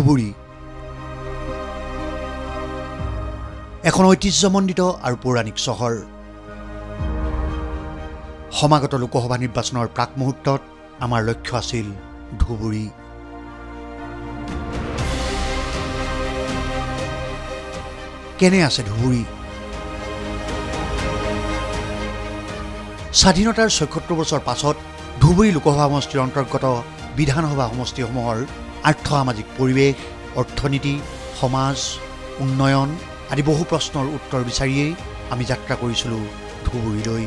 ধুবুৰী এখন ঐতিহ্যমণ্ডিত আৰু পৌৰাণিক চহৰ। সমাগত লোকসভা নিৰ্বাচনৰ প্ৰাক মুহূৰ্তত আমাৰ লক্ষ্য আছিল ধুবুৰী। কেনে আছে ধুবুৰী? স্বাধীনতাৰ ৭৬ বছৰ পাছত ধুবুৰী লোকসভা সমষ্টিৰ অন্তৰ্গত বিধানসভা সমষ্টিসমূহৰ আৰ্থ-সামাজিক পৰিৱেশ, অৰ্থনীতি, সমাজ, উন্নয়ন আদি বহু প্ৰশ্নৰ উত্তৰ বিচাৰিয়েই আমি যাত্ৰা কৰিছিলোঁ ধুবুৰীলৈ।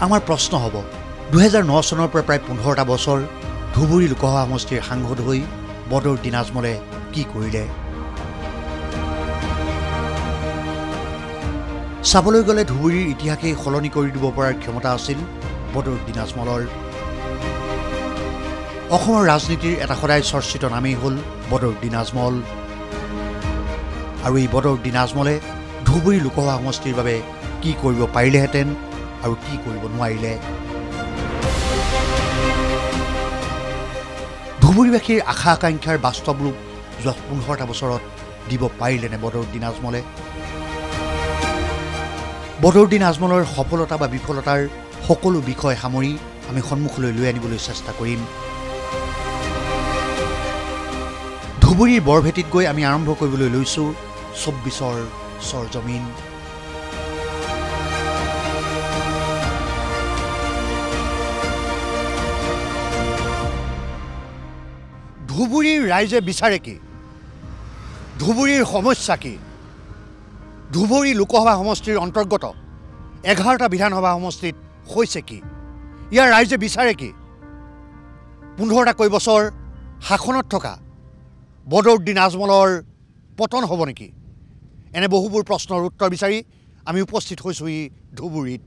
আমাৰ প্ৰশ্ন হ'ব, ২০০৯ চনৰ পৰা প্ৰায় ১৫টা বছৰ ধুবুৰী লোকসভা সমষ্টিৰ সাংসদ হৈ বদৰুদ্দিন আজমলে কি কৰিলে? চাবলৈ গ'লে ধুবুৰীৰ ইতিহাসেই সলনি কৰি দিব পৰাৰ ক্ষমতা আছিল বদৰুদ্দিন আজমলৰ। অসমৰ ৰাজনীতিৰ এটা সদায় চৰ্চিত নামেই হ'ল বদৰুদ্দিন আজমল। আৰু এই বদৰুদ্দিন আজমলে ধুবুৰী লোকসভা সমষ্টিৰ বাবে কি কৰিব পাৰিলেহেঁতেন আৰু কি কৰিব নোৱাৰিলে? ধুবুৰীবাসীৰ আশা আকাংক্ষাৰ বাস্তৱ ৰূপ যোৱা ১৫টা বছৰত দিব পাৰিলেনে বদৰুদ্দিন আজমলে? বদৰুদ্দিন আজমলৰ সফলতা বা বিফলতাৰ সকলো বিষয় সামৰি আমি সন্মুখলৈ লৈ আনিবলৈ চেষ্টা কৰিম। ধুবুৰীৰ বৰভেটিত গৈ আমি আৰম্ভ কৰিবলৈ লৈছোঁ ২৪ৰ চৰজমিন। ধুবুৰীৰ ৰাইজে বিচাৰে কি? ধুবুৰীৰ সমস্যা কি? ধুবুৰী লোকসভা সমষ্টিৰ অন্তৰ্গত ১১টা বিধানসভা সমষ্টিত হৈছে কি? ইয়াৰ ৰাইজে বিচাৰে কি? ১৫টাকৈ বছৰ শাসনত থকা বদৰুদ্দিন আজমলৰ পতন হ'ব নেকি? এনে বহুবোৰ প্ৰশ্নৰ উত্তৰ বিচাৰি আমি উপস্থিত হৈছোঁহি ধুবুৰীত।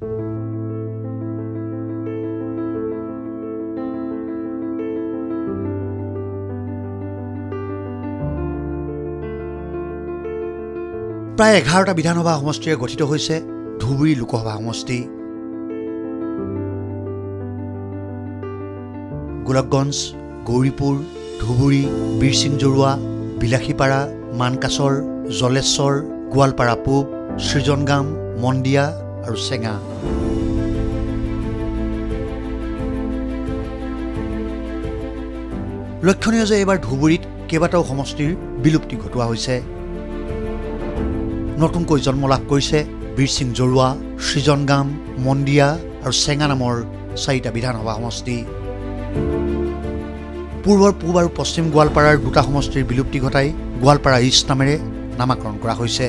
প্ৰায় ১১টা বিধানসভা সমষ্টিৰে গঠিত হৈছে ধুবুৰী লোকসভা সমষ্টি। গোলকগঞ্জ, গৌৰীপুৰ, ধুবুৰী, বীৰসিংজৰুৱা, বিলাসীপাৰা, মানকাছৰ, জলেশ্বৰ, গোৱালপাৰা পূব, সৃজনগাম, মন্দিয়া আৰু চেঙা। লক্ষণীয় যে এইবাৰ ধুবুৰীত কেইবাটাও সমষ্টিৰ বিলুপ্তি ঘটোৱা হৈছে। নতুনকৈ জন্ম লাভ কৰিছে বীৰসিংজৰুৱা, সৃজনগাম, মন্দিয়া আৰু চেঙা নামৰ ৪টা বিধানসভা সমষ্টি। পূৰ্বৰ পূব আৰু পশ্চিম গোৱালপাৰাৰ 2টা সমষ্টিৰ বিলুপ্তি ঘটাই গোৱালপাৰা ইষ্ট নামেৰে নামাকৰণ কৰা হৈছে।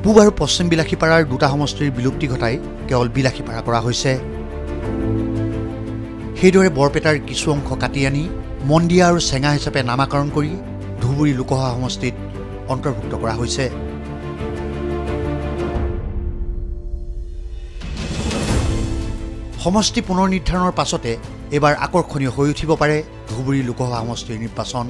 পূব আৰু পশ্চিম বিলাসীপাৰাৰ 2টা সমষ্টিৰ বিলুপ্তি ঘটাই কেৱল বিলাসীপাৰা কৰা হৈছে। সেইদৰে বৰপেটাৰ কিছু অংশ কাটি আনি মন্দিয়া আৰু চেঙা হিচাপে নামাকৰণ কৰি ধুবুৰী লোকসভা সমষ্টিত অন্তৰ্ভুক্ত কৰা হৈছে। সমষ্টি পুনৰ নিৰ্ধাৰণৰ পাছতে এইবাৰ আকৰ্ষণীয় হৈ উঠিব পাৰে ধুবুৰী লোকসভা সমষ্টিৰ নিৰ্বাচন।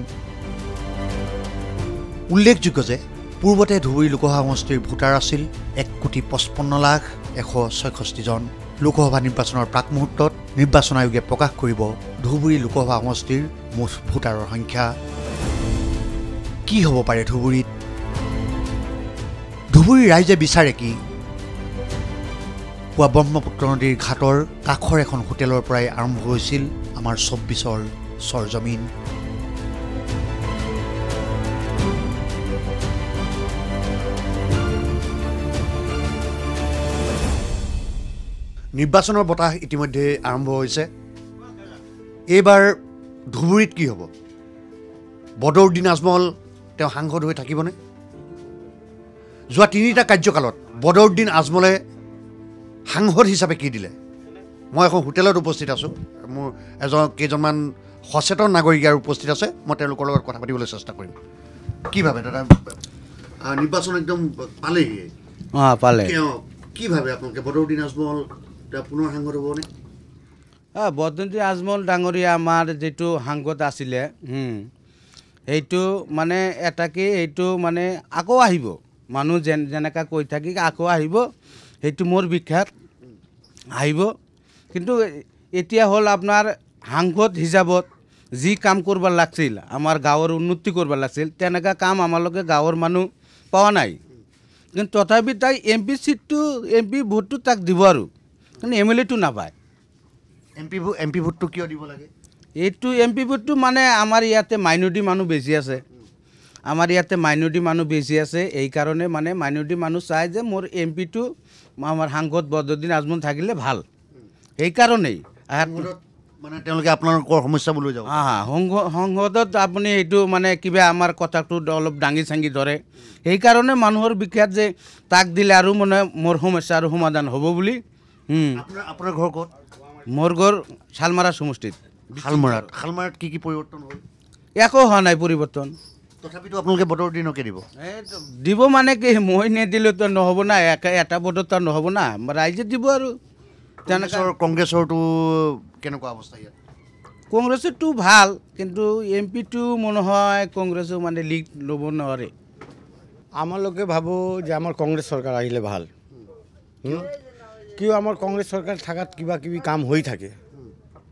উল্লেখযোগ্য যে পূৰ্বতে ধুবুৰী লোকসভা সমষ্টিৰ ভোটাৰ আছিল ১,৫৫,১৬৬ জন। লোকসভা নিৰ্বাচনৰ প্ৰাক মুহূৰ্তত নিৰ্বাচন আয়োগে প্ৰকাশ কৰিব ধুবুৰী লোকসভা সমষ্টিৰ মুঠ ভোটাৰৰ সংখ্যা। কি হ'ব পাৰে ধুবুৰীত? ধুবুৰীৰ ৰাইজে বিচাৰে কি? পুৱা ব্ৰহ্মপুত্ৰ নদীৰ ঘাটৰ কাষৰ এখন হোটেলৰ পৰাই আৰম্ভ হৈছিল আমাৰ ২৪ৰ চৰজমিন। নিৰ্বাচনৰ বতাহ ইতিমধ্যে আৰম্ভ হৈছে। এইবাৰ ধুবুৰীত কি হ'ব? বদৰুদ্দিন আজমল তেওঁ সাংসদ হৈ থাকিবনে? যোৱা 3টা কাৰ্যকালত বদৰুদ্দিন আজমলে সাংসদ হিচাপে কি দিলে? মই এখন হোটেলত উপস্থিত আছোঁ। মোৰ কেইজনমান সচেতন নাগৰিক ইয়াৰ উপস্থিত আছে। মই তেওঁলোকৰ লগত কথা পাতিবলৈ চেষ্টা কৰিম। কি ভাবে দাদা? নিৰ্বাচন একদম পালেহি। পালে। কি ভাবে আপোনালোকে? বদৰুদ্দিন আজমল তেওঁ পুনৰ সাংসদ হ'বনে? বদৰুদ্দিন আজমল ডাঙৰীয়া আমাৰ যিটো সাংসদ আছিলে সেইটো মানে এটাকে এইটো মানে আকৌ আহিব মানুহ যেনেকৈ কৈ থাকি আকৌ আহিব, সেইটো মোৰ বিখ্যাত আহিব। কিন্তু এতিয়া হ'ল আপোনাৰ সাংসদ হিচাপত যি কাম কৰিব লাগিছিল, আমাৰ গাঁৱৰ উন্নতি কৰিব লাগিছিল, তেনেকুৱা কাম আমালোকে গাঁৱৰ মানুহ পোৱা নাই। কিন্তু তথাপি তাই MP চিটটো MP ভোটটো তাক দিব আৰু, কিন্তু MLAটো নাপায়। MP ভোটটো কিয় দিব লাগে? এইটো MP ভোটটো মানে আমাৰ ইয়াতে মাইনৰিটি মানুহ বেছি আছে, আমাৰ ইয়াতে মাইনৰিটি মানুহ বেছি আছে। এইকাৰণে মানে মাইনৰিটি মানুহ চাই যে মোৰ MPটো আমাৰ সাংসদ বদৰুদ্দিন আজমল থাকিলে ভাল, সেইকাৰণেই। মানে তেওঁলোকে আপোনালোকৰ সমস্যাবোৰ লৈ যাব। সংসদত আপুনি এইটো মানে কিবা আমাৰ কথাটো অলপ দাঙি চাঙি ধৰে, সেইকাৰণে মানুহৰ বিখ্যাত যে তাক দিলে আৰু মানে মোৰ সমস্যা আৰু সমাধান হ'ব বুলি। আপোনাৰ ঘৰ ক'ত? মোৰ ঘৰ শালমাৰা সমষ্টিত। শালমাৰাত কি পৰিৱৰ্তন হ'ল? একো হোৱা নাই পৰিৱৰ্তন। তথাপিতো আপোনালোকে বদৰুদ্দিনকে দিব? দিব মানে কি, মই নিদিলেতো নহ'ব না, এটা ভোটত নহ'ব না, ৰাইজে দিব আৰু। কংগ্ৰেছৰটো কেনেকুৱা অৱস্থা ইয়াত? কংগ্ৰেছৰটো ভাল, কিন্তু MPটো মনে হয় কংগ্ৰেছো মানে লিড ল'ব নোৱাৰে। আমালোকে ভাবোঁ যে আমাৰ কংগ্ৰেছ চৰকাৰ আহিলে ভাল। কিয় আমাৰ কংগ্ৰেছ চৰকাৰ থাকাত কিবা কিবি কাম হৈ থাকে,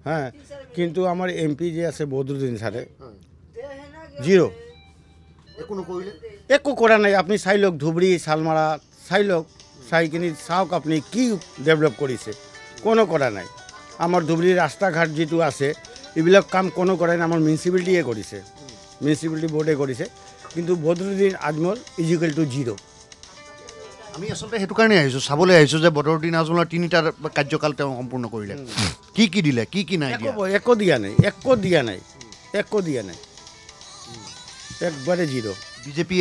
হা, কিন্তু আমাৰ MP যে আছে বদৰুদ্দিন ছাৰে জিৰ', একো কৰা নাই। আপুনি চাই লওক, ধুবুৰী শালমাৰা চাই লওক, চাই কিনি চাওক আপুনি কি ডেভেলপ কৰিছে, কোনো কৰা নাই। আমাৰ ধুবুৰীৰ ৰাস্তা ঘাট যিটো আছে, এইবিলাক কাম কোনো কৰা নাই, আমাৰ মিউনিচিপালিটিয়ে কৰিছে, মিউনিচিপালিটি বোৰ্ডে কৰিছে। কিন্তু Badruddin Ajmal equal to zero'. আমি আচলতে সেইটো কাৰণে আহিছোঁ, চাবলৈ আহিছোঁ যে বদৰুদ্দিন আজমলৰ 3টা কাৰ্যকাল তেওঁ সম্পূৰ্ণ কৰিলে। কি দিলে, কি নাই? একো দিয়া নাই, একো দিয়া নাই, একো দিয়া নাই, একবাৰে জিৰ'। বিজেপি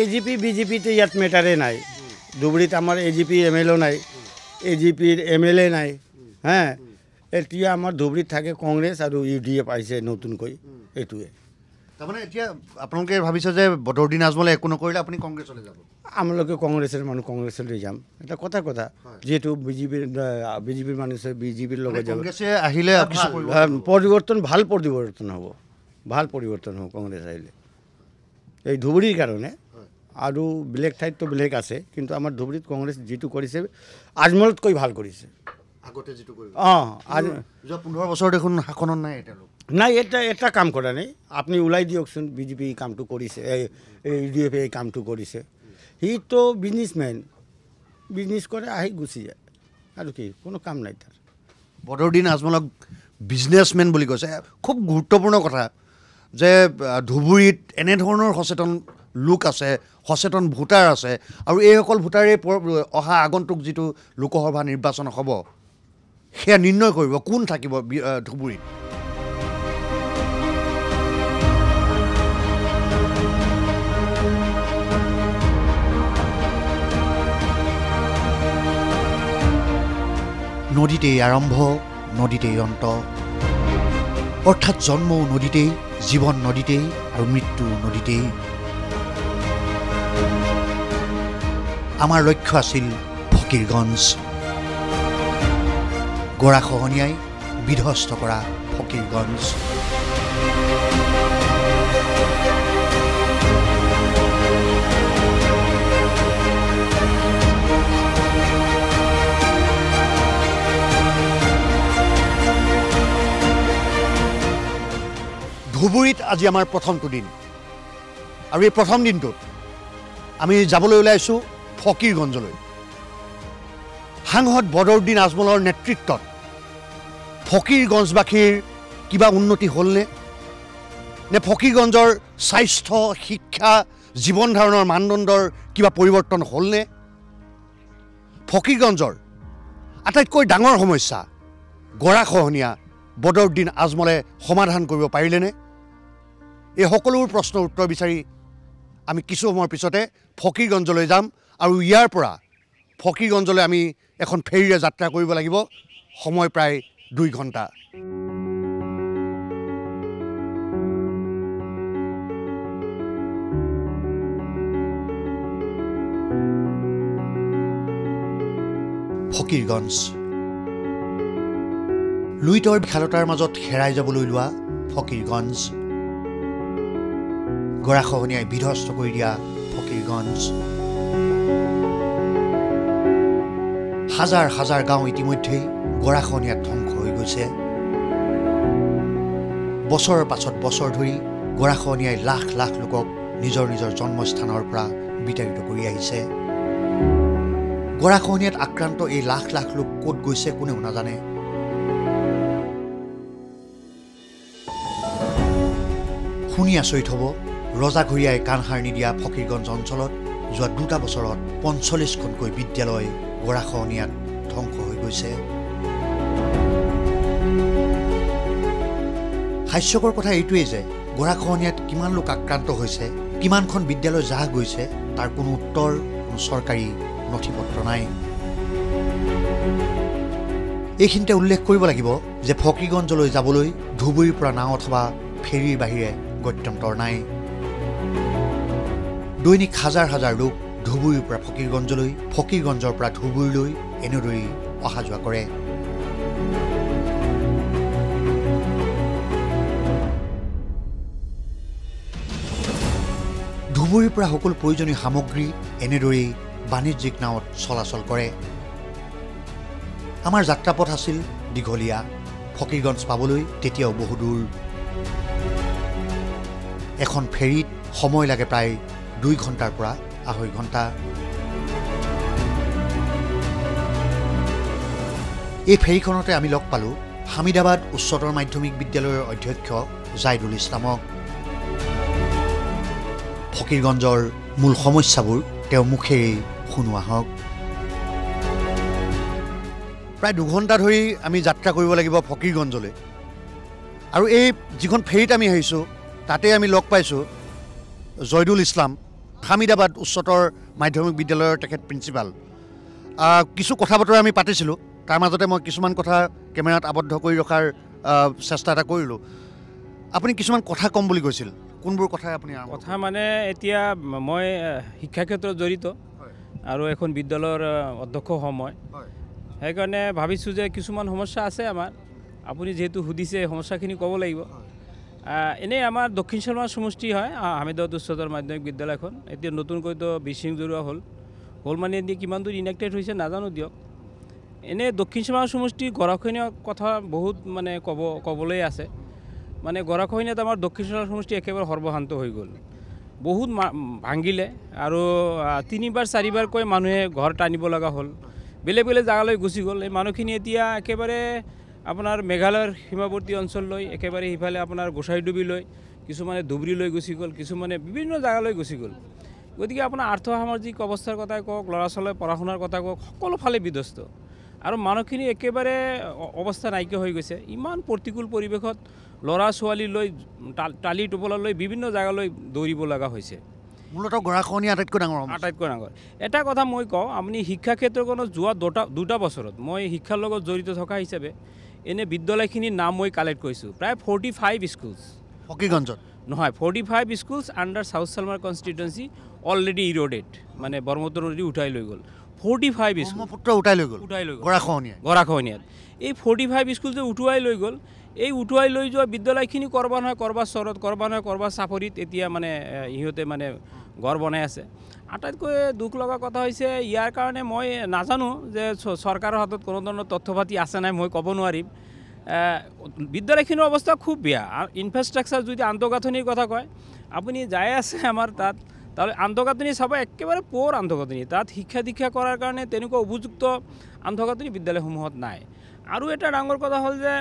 AGP BJPটো ইয়াত মেটাৰে নাই। ধুবুৰীত আমাৰ AGP MLA নাই, AGPৰ MLA নাই, হা। এতিয়া আমাৰ ধুবুৰীত থাকে কংগ্ৰেছ আৰু UDF আহিছে নতুনকৈ, এইটোৱে। তাৰমানে এতিয়া আপোনালোকে ভাবিছে যে বদৰুদ্দিন আজমলে একো নকৰিলে আপুনি কংগ্ৰেছলৈ যাব? আমালোকে কংগ্ৰেছৰ মানুহ কংগ্ৰেছলৈ যাম, এটা কথা যিহেতু বিজেপিৰ মানুহ আছে, বিজেপিৰ লগত যাব। কংগ্ৰেছে আহিলে পৰিৱৰ্তন, ভাল পৰিৱৰ্তন হ'ব, ভাল পৰিৱৰ্তন হ'ব কংগ্ৰেছ আহিলে, এই ধুবুৰীৰ কাৰণে। আৰু বেলেগ ঠাইততো বেলেগ আছে, কিন্তু আমাৰ ধুবুৰীত কংগ্ৰেছ যিটো কৰিছে আজমলতকৈ ভাল কৰিছে। আগতে যিটো কৰিছে, 15 বছৰ দেখোন শাসনত নাই এতিয়ালৈ। নাই, এটা কাম কৰা নাই। আপুনি ওলাই দিয়কচোন, BJP এই কামটো কৰিছে, UDF এই কামটো কৰিছে। সিটো বিজনেছমেন, বিজনেছ কৰে, আহি গুচি যায়, আৰু কি, কোনো কাম নাই তাৰ। বদৰুদ্দিন আজমলক বিজনেছমেন বুলি কৈছে, খুব গুৰুত্বপূৰ্ণ কথা যে ধুবুৰীত এনেধৰণৰ সচেতন লোক আছে, সচেতন ভোটাৰ আছে, আৰু এইসকল ভোটাৰে অহা আগন্তুক যিটো লোকসভা নিৰ্বাচন হ'ব, সেয়া নিৰ্ণয় কৰিব কোন থাকিব ধুবুৰীত। নদীতেই আৰম্ভ, নদীতেই অন্ত, অৰ্থাৎ জন্মও নদীতেই, জীৱন নদীতেই, আৰু মৃত্যু নদীতেই। আমাৰ লক্ষ্য আছিল ফকীৰগঞ্জ, গৰাখহনীয়াই বিধ্বস্ত কৰা ফকীৰগঞ্জ। ধুবুৰীত আজি আমাৰ প্ৰথমটো দিন, আৰু এই প্ৰথম দিনটোত আমি যাবলৈ ওলাইছোঁ ফকীৰগঞ্জলৈ। সাংসদ বদৰুদ্দিন আজমলৰ নেতৃত্বত ফকীৰগঞ্জবাসীৰ কিবা উন্নতি হ'লনে? নে ফকীৰগঞ্জৰ স্বাস্থ্য, শিক্ষা, জীৱন ধাৰণৰ মানদণ্ডৰ কিবা পৰিৱৰ্তন হ'লনে? ফকীৰগঞ্জৰ আটাইতকৈ ডাঙৰ সমস্যা গৰাখহনীয়া বদৰুদ্দিন আজমলে সমাধান কৰিব পাৰিলেনে? এই সকলোবোৰ প্ৰশ্নৰ উত্তৰ বিচাৰি আমি কিছু সময়ৰ পিছতে ফকীৰগঞ্জলৈ যাম, আৰু ইয়াৰ পৰা ফকীৰগঞ্জলৈ আমি এখন ফেৰীৰে যাত্ৰা কৰিব লাগিব, সময় প্ৰায় 2 ঘণ্টা। ফকীৰগঞ্জ লুইতৰ বিশালতাৰ মাজত হেৰাই যাবলৈ লোৱা ফকীৰগঞ্জ, গৰাখহনীয়াই বিধ্বস্ত কৰি দিয়া ফকীৰগঞ্জ। হাজাৰ হাজাৰ গাঁও ইতিমধ্যেই গৰাখহনীয়াত ধ্বংস হৈ গৈছে। বছৰৰ পাছত বছৰ ধৰি গৰাখহনীয়াই লাখ লাখ লোকক নিজৰ নিজৰ জন্মস্থানৰ পৰা বিতাড়িত কৰি আহিছে। গৰাখহনীয়াত আক্ৰান্ত এই লাখ লাখ লোক ক'ত গৈছে কোনেও নাজানে। শুনি আচৰিত হ'ব, ৰজাঘৰীয়াই কাণসাৰ নিদিয়া ফকীৰগঞ্জ অঞ্চলত যোৱা 2টা বছৰত 45খনকৈ বিদ্যালয় গৰাখহনীয়াত ধ্বংস হৈ গৈছে। হাস্যকৰ কথা এইটোৱেই যে গৰাখহনীয়াত কিমান লোক আক্ৰান্ত হৈছে, কিমানখন বিদ্যালয় জাহ গৈছে, তাৰ কোনো উত্তৰ, কোনো চৰকাৰী নথি পত্ৰ নাই। এইখিনিতে উল্লেখ কৰিব লাগিব যে ফকীৰগঞ্জলৈ যাবলৈ ধুবুৰীৰ পৰা নাও অথবা ফেৰীৰ বাহিৰে গত্যন্তৰ নাই। দৈনিক হাজাৰ হাজাৰ লোক ধুবুৰীৰ পৰা ফকীৰগঞ্জলৈ, ফকীৰগঞ্জৰ পৰা ধুবুৰীলৈ এনেদৰেই অহা যোৱা কৰে। ধুবুৰীৰ পৰা সকলো প্ৰয়োজনীয় সামগ্ৰী এনেদৰেই বাণিজ্যিক নাৱত চলাচল কৰে। আমাৰ যাত্ৰাপথ আছিল দীঘলীয়া, ফকীৰগঞ্জ পাবলৈ তেতিয়াও বহু দূৰ। এখন ফেৰীত সময় লাগে প্ৰায় 2 ঘণ্টাৰ পৰা 2.5 ঘণ্টা। এই ফেৰীখনতে আমি লগ পালোঁ হামিদাবাদ উচ্চতৰ মাধ্যমিক বিদ্যালয়ৰ অধ্যক্ষ জাইদুল ইছলামক। ফকীৰগঞ্জৰ মূল সমস্যাবোৰ তেওঁৰ মুখেৰেই শুনো আহক। প্ৰায় 2 ঘণ্টা ধৰি আমি যাত্ৰা কৰিব লাগিব ফকীৰগঞ্জলৈ, আৰু এই যিখন ফেৰীত আমি আহিছোঁ তাতে আমি লগ পাইছোঁ জয়দুল ইছলাম, হামিদাবাদ উচ্চতৰ মাধ্যমিক বিদ্যালয়ৰ তেখেত প্ৰিন্সিপাল। কিছু কথা বতৰা আমি পাতিছিলোঁ, তাৰ মাজতে মই কিছুমান কথা কেমেৰাত আবদ্ধ কৰি ৰখাৰ চেষ্টা এটা কৰিলোঁ। আপুনি কিছুমান কথা ক'ম বুলি কৈছিল, কোনবোৰ কথা আপুনি? কথা মানে এতিয়া মই শিক্ষা ক্ষেত্ৰত জড়িত আৰু এখন বিদ্যালয়ৰ অধ্যক্ষ সময়, সেইকাৰণে ভাবিছোঁ যে কিছুমান সমস্যা আছে আমাৰ। আপুনি যিহেতু সুধিছে সমস্যাখিনি ক'ব লাগিব। এনেই আমাৰ দক্ষিণ শৰ্মা সমষ্টি হয় হামিদাবাদ উচ্চতৰ মাধ্যমিক বিদ্যালয়খন। এতিয়া নতুনকৈতো বিচিং জৰুৱা হ'ল মানে এতিয়া কিমান দূৰ ইনেক্টেড হৈছে নাজানো দিয়ক। এনেই দক্ষিণ শৰ্মা সমষ্টিৰ গৰাখহনীয়াৰ কথা বহুত মানে ক'বলৈ আছে। মানে গৰাখহনীয়াত আমাৰ দক্ষিণ শৰ্মা সমষ্টি একেবাৰে সৰ্বশান্ত হৈ গ'ল, বহুত ভাঙিলে আৰু 3-4বাৰকৈ মানুহে ঘৰ টানিব লগা হ'ল, বেলেগ বেলেগ জেগালৈ গুচি গ'ল। এই মানুহখিনি এতিয়া একেবাৰে আপোনাৰ মেঘালয়ৰ সীমাৱৰ্তী অঞ্চললৈ, একেবাৰে সিফালে আপোনাৰ গোসাইডুবিলৈ, কিছুমানে ধুবুৰীলৈ গুচি গ'ল, কিছুমানে বিভিন্ন জেগালৈ গুচি গ'ল। গতিকে আপোনাৰ আৰ্থ সামাজিক অৱস্থাৰ কথাই কওক, ল'ৰা ছোৱালীৰ পঢ়া শুনাৰ কথা কওক, সকলো ফালে বিধ্বস্ত আৰু মানুহখিনি একেবাৰে অৱস্থা নাইকিয়া হৈ গৈছে। ইমান প্ৰতিকূল পৰিৱেশত ল'ৰা ছোৱালী লৈ টালি টোপলা লৈ বিভিন্ন জেগালৈ দৌৰিব লগা হৈছে। মূলতঃ গৰাখহনীয়া আটাইতকৈ ডাঙৰ। এটা কথা মই কওঁ, আপুনি শিক্ষা ক্ষেত্ৰখনত যোৱা 2টা বছৰত মই শিক্ষাৰ লগত জড়িত থকা হিচাপে এনে বিদ্যালয়খিনিৰ নাম মই কালেক্ট কৰিছোঁ। প্ৰায় 45 স্কুলছ ফকীৰগঞ্জত নহয়, 45 schools under South Salmara constituency already eroded, মানে ব্ৰহ্মপুত্ৰ নদী উঠাই লৈ গ'ল। 45 স্কুল উঠাই লৈ গ'ল গৰাখহনীয়াত। এই 45 স্কুল যে উঠুৱাই লৈ গ'ল, এই উঠুৱাই লৈ যোৱা বিদ্যালয়খিনি কৰবা নহয় কৰবাৰ চৰত, কৰবা নহয় কৰবাৰ চাপৰিত এতিয়া মানে ইহঁতে মানে ঘৰ বনাই আছে। আটাইতকৈ দুখ লগা কথা হৈছে ইয়াৰ কাৰণে মই নাজানো যে চৰকাৰৰ হাতত কোনো ধৰণৰ তথ্য পাতি আছে নাই, মই ক'ব নোৱাৰিম। বিদ্যালয়খিনিৰ অৱস্থা খুব বেয়া। ইনফ্ৰাষ্ট্ৰাকচাৰ যদি আন্তঃগাঁথনিৰ কথা কয়, আপুনি যাই আছে আমাৰ তাত, তাহলে আন্তঃগাঁথনি চাব একেবাৰে প'ৰ আন্তঃগাঁথনি। তাত শিক্ষা দীক্ষা কৰাৰ কাৰণে তেনেকুৱা উপযুক্ত আন্তঃগাঁথনি বিদ্যালয়সমূহত নাই। আৰু এটা ডাঙৰ কথা হ'ল যে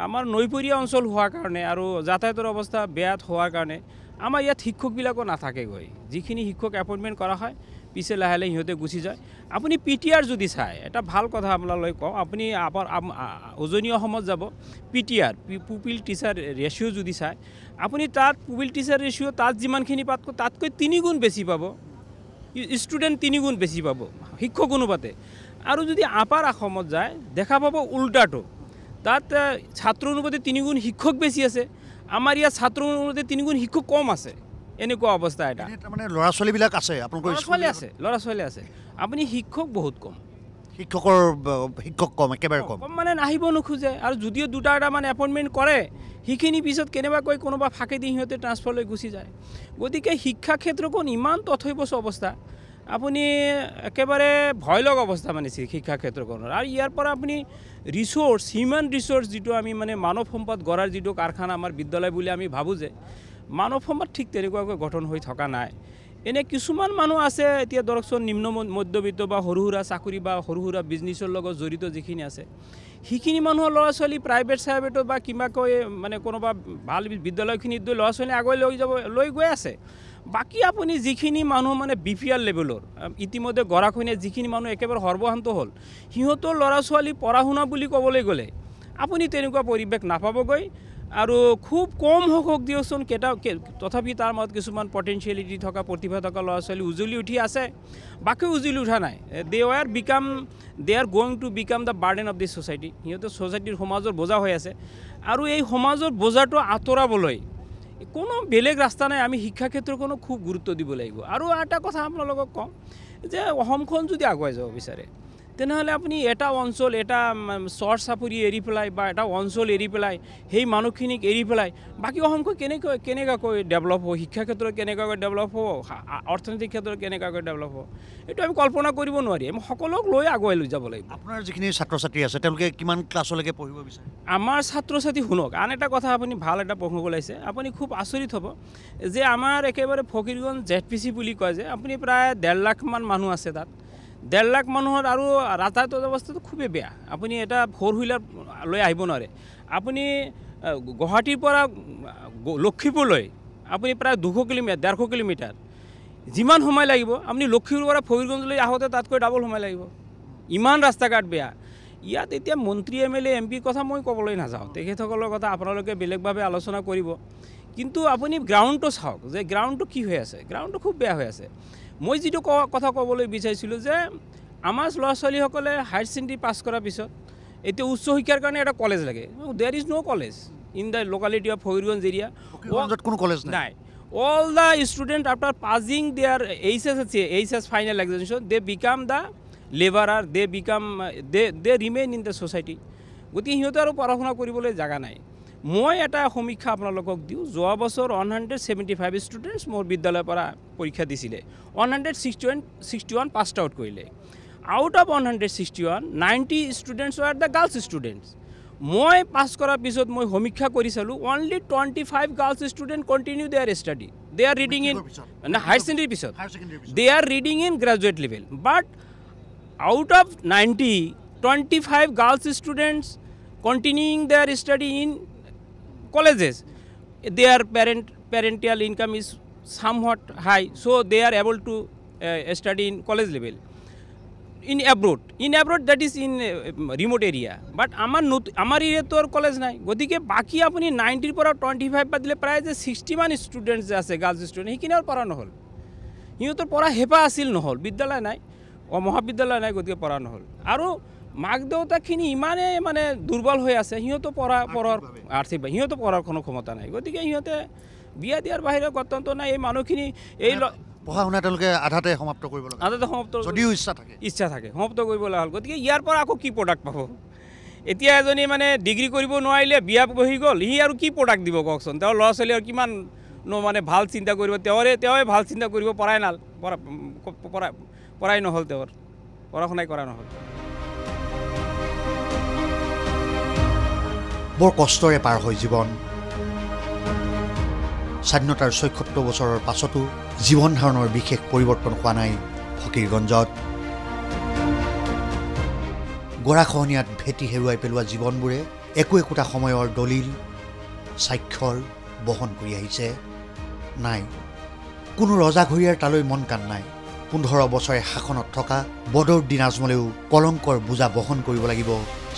আমাৰ নৈপৰীয়া অঞ্চল হোৱাৰ কাৰণে আৰু যাতায়াতৰ অৱস্থা বেয়া হোৱাৰ কাৰণে আমাৰ ইয়াত শিক্ষকবিলাকো নাথাকেগৈ। যিখিনি শিক্ষক এপইণ্টমেণ্ট কৰা হয় পিছে লাহে লাহে সিহঁতে গুচি যায়। আপুনি PTR যদি চায়, এটা ভাল কথা আপোনালৈ কওঁ, আপুনি উজনি অসমত যাব, PTR পুপিল টিচাৰ ৰেচিঅ' যদি চায়, আপুনি তাত পুপিল টিচাৰ ৰেচিঅ' তাত যিমানখিনি তাতকৈ 3 গুণ বেছি পাব, ষ্টুডেণ্ট 3 গুণ বেছি পাব শিক্ষক অনুপাতে। আৰু যদি আপাৰ অসমত যায় দেখা পাব উল্টাটো, তাত ছাত্ৰ অনুপাতে 3 গুণ শিক্ষক বেছি আছে, আমাৰ ইয়াত ছাত্ৰ অনুপাতে 3 গুণ শিক্ষক কম আছে। এনেকুৱা অৱস্থা এটা। মানে ল'ৰা ছোৱালীবিলাক আছে, আপোনালোকৰ ল'ৰা ছোৱালী আছে, আপুনি শিক্ষক বহুত কম, শিক্ষক কম, একেবাৰে কম মানে নাহিব নোখোজে। আৰু যদিও 2টা মানে এপইণ্টমেণ্ট কৰে, সেইখিনি পিছত কেনেবাকৈ কোনোবা ফাঁকে দি সিহঁতে ট্ৰান্সফাৰ লৈ গুচি যায় গতিকে শিক্ষা ক্ষেত্ৰখন ইমান তথৈবচ অৱস্থা আপুনি একেবাৰে ভয় লগা অৱস্থা মানে শিক্ষা ক্ষেত্ৰখনৰ আৰু ইয়াৰ পৰা আপুনি ৰিচোৰ্চ হিউমেন ৰিচোৰ্চ যিটো আমি মানে মানৱ সম্পদ গঢ়াৰ যিটো কাৰখানা আমাৰ বিদ্যালয় বুলি আমি ভাবোঁ যে মানৱ সম্পদ ঠিক তেনেকুৱাকৈ গঠন হৈ থকা নাই এনে কিছুমান মানুহ আছে এতিয়া ধৰকচোন নিম্ন মধ্যবিত্ত বা সৰু সুৰা চাকৰি বা সৰু সুৰা বিজনেছৰ লগত জড়িত যিখিনি আছে সেইখিনি মানুহৰ ল'ৰা ছোৱালী প্ৰাইভেটত বা কিবাকৈ মানে কোনোবা ভাল বিদ্যালয়খিনিত ল'ৰা ছোৱালী আগুৱাই লৈ গৈ আছে বাকী আপুনি যিখিনি মানুহ মানে BPL লেভেলৰ ইতিমধ্যে গৰাখহনীয়া যিখিনি মানুহ একেবাৰে সৰ্বশান্ত হ'ল সিহঁতৰ ল'ৰা ছোৱালী পঢ়া শুনা বুলি ক'বলৈ গ'লে আপুনি তেনেকুৱা পৰিৱেশ নাপাবগৈ আৰু খুব কম সংখ্যক দিয়কচোন তথাপি তাৰ মাজত কিছুমান পটেঞ্চিয়েলিটি থকা প্ৰতিভা থকা ল'ৰা ছোৱালী উজলি উঠি আছে বাকী উজলি উঠা নাই they are going to become the burden of this society সিহঁতে ছ'চাইটিৰ সমাজৰ বোজা হৈ আছে আৰু এই সমাজৰ বোজাটো আঁতৰাবলৈ কোনো বেলেগ ৰাস্তা নাই আমি শিক্ষা ক্ষেত্ৰখনো খুব গুৰুত্ব দিব লাগিব আৰু এটা কথা আপোনালোকক কওঁ যে অসমখন যদি আগুৱাই যাব বিচাৰে তেনেহ'লে আপুনি এটা অঞ্চল এটা চৰ চাপৰি এৰি পেলাই বা এটা অঞ্চল এৰি পেলাই সেই মানুহখিনিক এৰি পেলাই বাকী অসমখন কেনেকুৱাকৈ ডেভেলপ হ'ব শিক্ষা ক্ষেত্ৰত কেনেকুৱাকৈ ডেভেলপ হ'ব অৰ্থনৈতিক ক্ষেত্ৰত কেনেকুৱাকৈ ডেভেলপ হ'ব এইটো আমি কল্পনা কৰিব নোৱাৰি আমি সকলোক লৈ আগুৱাই লৈ যাব লাগিব আপোনাৰ যিখিনি ছাত্ৰ ছাত্ৰী আছে তেওঁলোকে কিমান ক্লাছলৈকে পঢ়িব বিচাৰে আমাৰ ছাত্ৰ ছাত্ৰী শুনক আন এটা কথা আপুনি ভাল এটা প্ৰশ্ন ওলাইছে আপুনি খুব আচৰিত হ'ব যে আমাৰ একেবাৰে ফকীৰগঞ্জ ZPC বুলি কয় যে আপুনি প্ৰায় 1.5 লাখমান মানুহ আছে তাত 1.5 লাখ মানুহৰ আৰু যাতায়াতৰ অৱস্থাটো খুবেই বেয়া আপুনি এটা 4-হুইলাৰ লৈ আহিব নোৱাৰে আপুনি গুৱাহাটীৰ পৰা লক্ষীপুৰলৈ আপুনি প্ৰায় 150 কিলোমিটাৰ যিমান সময় লাগিব আপুনি লক্ষীপুৰৰ পৰা ফকীৰগঞ্জলৈ আহোঁতে তাতকৈ ডাবল সময় লাগিব ইমান ৰাস্তা ঘাট বেয়া ইয়াত এতিয়া মন্ত্ৰী MLA MPৰ কথা মই ক'বলৈ নাযাওঁ তেখেতসকলৰ কথা আপোনালোকে বেলেগভাৱে আলোচনা কৰিব কিন্তু আপুনি গ্ৰাউণ্ডটো চাওক যে গ্ৰাউণ্ডটো কি হৈ আছে গ্ৰাউণ্ডটো খুব বেয়া হৈ আছে মই যিটো কথা ক'বলৈ বিচাৰিছিলোঁ যে আমাৰ ল'ৰা ছোৱালীসকলে হায়াৰ ছেকেণ্ডেৰী পাছ কৰাৰ পিছত এতিয়া উচ্চ শিক্ষাৰ কাৰণে এটা কলেজ লাগে there is no' college in the locality of Fakirganj area কোনো কলেজ নাই all the students after passing their HS final examination they become the laborer they remain in the society গতিকে সিহঁতে আৰু পঢ়া শুনা কৰিবলৈ জাগা নাই মই এটা সমীক্ষা আপোনালোকক দিওঁ যোৱা বছৰ 175 ষ্টুডেণ্টছ মোৰ বিদ্যালয়ৰ পৰা পৰীক্ষা দিছিলে 161 পাছ আউট কৰিলে out of 161 90 students are the girls students মই পাছ কৰাৰ পিছত মই সমীক্ষা কৰি চালোঁ only 25 girls student continue their study they are reading in higher ছেকেণ্ডেৰীৰ পিছত they are reading in graduate level but out of 25 girls students continuing their study in colleges their parental income is somewhat high so they are able to study in college level in abroad that is in remote area but amar area tor college nai godike baki apuni 90 pora 25 badile pray je 60 man students je ase girls student hikinar pora নহল hiyotor pora hepa asil নহল বিদ্যালয় নাই ও মহাবিদ্যালয় নাই godike pora নহল aru মাক দেউতাকখিনি ইমানে মানে দুৰ্বল হৈ আছে সিহঁতো পঢ়াৰ আৰ্থিক সিহঁতো পঢ়াৰ কোনো ক্ষমতা নাই গতিকে সিহঁতে বিয়া দিয়াৰ বাহিৰে গত্যন্তৰ নাই এই মানুহখিনি এই পঢ়া শুনা তেওঁলোকে আধাতে সমাপ্ত কৰিব লাগে আধাতে সমাপ্ত যদিও ইচ্ছা থাকে সমাপ্ত কৰিবলৈ হ'ল গতিকে ইয়াৰ পৰা আকৌ কি প্ৰডাক্ট পাব এতিয়া এজনী মানে ডিগ্ৰী কৰিব নোৱাৰিলে বিয়া বহি গ'ল সি আৰু কি প্ৰডাক্ট দিব কওকচোন তেওঁৰ ল'ৰা ছোৱালী আৰু কিমান মানে ভাল চিন্তা কৰিব তেওঁৱে ভাল চিন্তা কৰিব পৰাই নহ'ল তেওঁৰ পঢ়া শুনাই কৰা নহ'ল বৰ কষ্টৰে পাৰ হয় জীৱন স্বাধীনতাৰ ৭৬ বছৰৰ পাছতো জীৱন ধাৰণৰ বিশেষ পৰিৱৰ্তন হোৱা নাই ফকীৰগঞ্জত গৰাখহনীয়াত ভেটি হেৰুৱাই পেলোৱা জীৱনবোৰে একোটা সময়ৰ দলিল স্বাক্ষৰ বহন কৰি আহিছে নাই কোনো ৰজাঘৰীয়াৰ তালৈ মন কাণ নাই 15 বছৰে শাসনত থকা বদৰুদ্দিন আজমলেও কলংকৰ বোজা বহন কৰিব লাগিব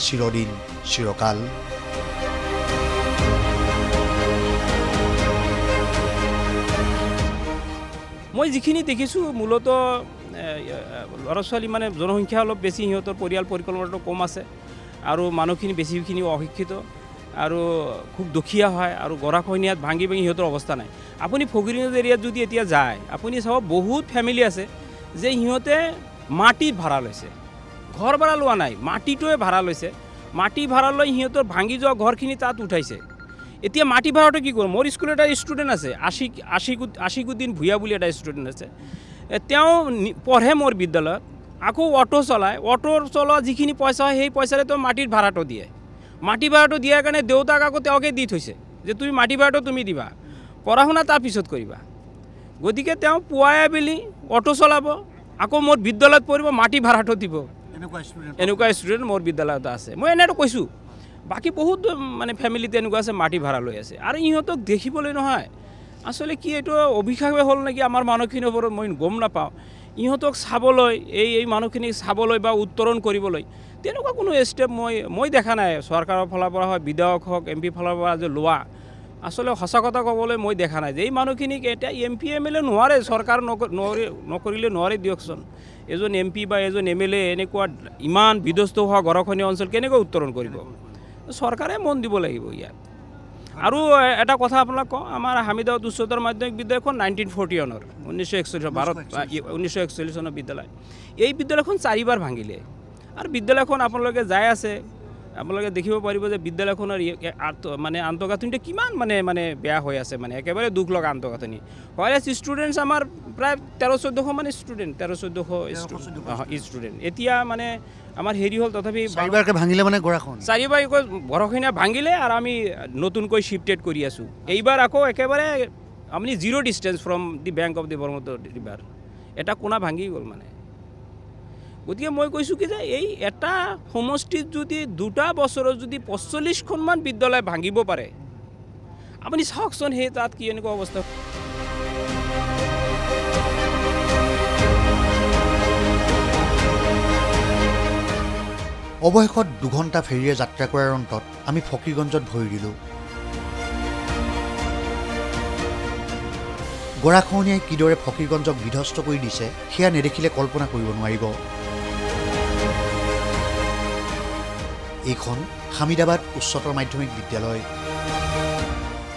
চিৰদিন চিৰকাল মই যিখিনি দেখিছোঁ মূলতঃ ল'ৰা ছোৱালী মানে জনসংখ্যা অলপ বেছি সিহঁতৰ পৰিয়াল পৰিকল্পনাটো কম আছে আৰু মানুহখিনি বেছিখিনি অশিক্ষিত আৰু খুব দুখীয়া হয় আৰু গৰাখহনীয়াত ভাঙি সিহঁতৰ অৱস্থা নাই আপুনি ফকীৰগঞ্জ এৰিয়াত যদি এতিয়া যায় আপুনি চাব বহুত ফেমিলি আছে যে সিহঁতে মাটিত ভাড়া লৈছে ঘৰ ভাড়া লোৱা নাই মাটিটোৱে ভাড়া লৈছে মাটি ভাড়া লৈ সিহঁতৰ ভাঙি যোৱা ঘৰখিনি তাত উঠাইছে এতিয়া মাটি ভাড়াটো কি কৰোঁ? মোৰ স্কুলত এটা ষ্টুডেণ্ট আছে, আশিকুদ্দিন ভূঞা বুলি এটা ষ্টুডেণ্ট আছে। তেওঁ পঢ়ে মোৰ বিদ্যালয়ত, আকৌ অটো চলায়। অটোৰ চলোৱা যিখিনি পইচা হয় সেই পইচাৰে তেওঁ মাটিৰ ভাড়াটো দিয়ে। মাটি ভাড়াটো দিয়াৰ কাৰণে দেউতাক আকৌ তেওঁকে দি থৈছে যে তুমি মাটি ভাড়াটো তুমি দিবা, পঢ়া শুনা তাৰ পিছত কৰিবা। গতিকে তেওঁ পুৱাই আবেলি অটো চলাব, আকৌ মোৰ বিদ্যালয়ত পঢ়িব, মাটি ভাড়াটো দিব। এনেকুৱা ষ্টুডেণ্ট মোৰ বিদ্যালয়ত আছে। মই এনেতো কৈছোঁ, বাকী বহুত মানে ফেমিলিত এনেকুৱা আছে মাটি ভাড়া লৈ আছে। আৰু ইহঁতক দেখিবলৈ নহয়, আচলতে কি এইটো অভিশাপে হ'ল নেকি আমাৰ মানুহখিনিৰ ওপৰত, মই গম নাপাওঁ। ইহঁতক চাবলৈ, এই মানুহখিনিক চাবলৈ বা উত্তৰণ কৰিবলৈ তেনেকুৱা কোনো ষ্টেপ মই দেখা নাই। চৰকাৰৰ ফালৰ পৰা হয়, বিধায়ক হওক, MP ফালৰ পৰা যে লোৱা, আচলতে সঁচা কথা ক'বলৈ মই দেখা নাই যে এই মানুহখিনিক এতিয়া MP MLA নোৱাৰে, চৰকাৰ নকৰিলে নোৱাৰে দিয়কচোন। এজন MP বা এজন MLA এনেকুৱা ইমান বিধ্বস্ত হোৱা গৰাখহনীয়া অঞ্চল কেনেকৈ উত্তৰণ কৰিব? চৰকাৰে মন দিব লাগিব ইয়াত। আৰু এটা কথা আপোনাক কওঁ, আমাৰ হামিদাবাদ উচ্চতৰ মাধ্যমিক বিদ্যালয়খন 1941 1941 চনৰ বিদ্যালয়। এই বিদ্যালয়খন 4বাৰ ভাঙিলে। আৰু বিদ্যালয়খন আপোনালোকে যাই আছে, আপোনালোকে দেখিব পাৰিব যে বিদ্যালয়খনৰ মানে আন্তঃগাঁথনিটো কিমান মানে বেয়া হৈ আছে, মানে একেবাৰে দুখ লগা আন্তঃগাঁথনি। হয়, ষ্টুডেণ্টছ আমাৰ প্ৰায় 1300-1400 মানে ষ্টুডেণ্ট, 1300-1400 ষ্টুডেণ্ট। এতিয়া মানে আমাৰ হেৰি হ'ল, তথাপি 4বাৰকৈ ভাঙিলে মানে গৰাখহনীয়া 4বাৰ গৰাখহনীয়া ভাঙিলে আৰু আমি নতুনকৈ শিফটেড কৰি আছোঁ। এইবাৰ আকৌ একেবাৰে আপুনি 0 distance from the bank of the Brahmaputra river, এটা কোণা ভাঙি গ'ল মানে। গতিকে মই কৈছোঁ কি যে এই এটা সমষ্টিত যদি 2টা বছৰত যদি 45খনমান বিদ্যালয় ভাঙিব পাৰে, আপুনি চাওকচোন সেই তাত কি এনেকুৱা অৱস্থা। অৱশেষত 2 ঘণ্টা ফেৰীৰে যাত্ৰা কৰাৰ অন্তত আমি ফকীৰগঞ্জত ভৰি দিলোঁ। গৰাখহনীয়াই কিদৰে ফকীৰগঞ্জক বিধ্বস্ত কৰি দিছে সেয়া নেদেখিলে কল্পনা কৰিব নোৱাৰিব। এইখন হামিদাবাদ উচ্চতৰ মাধ্যমিক বিদ্যালয়।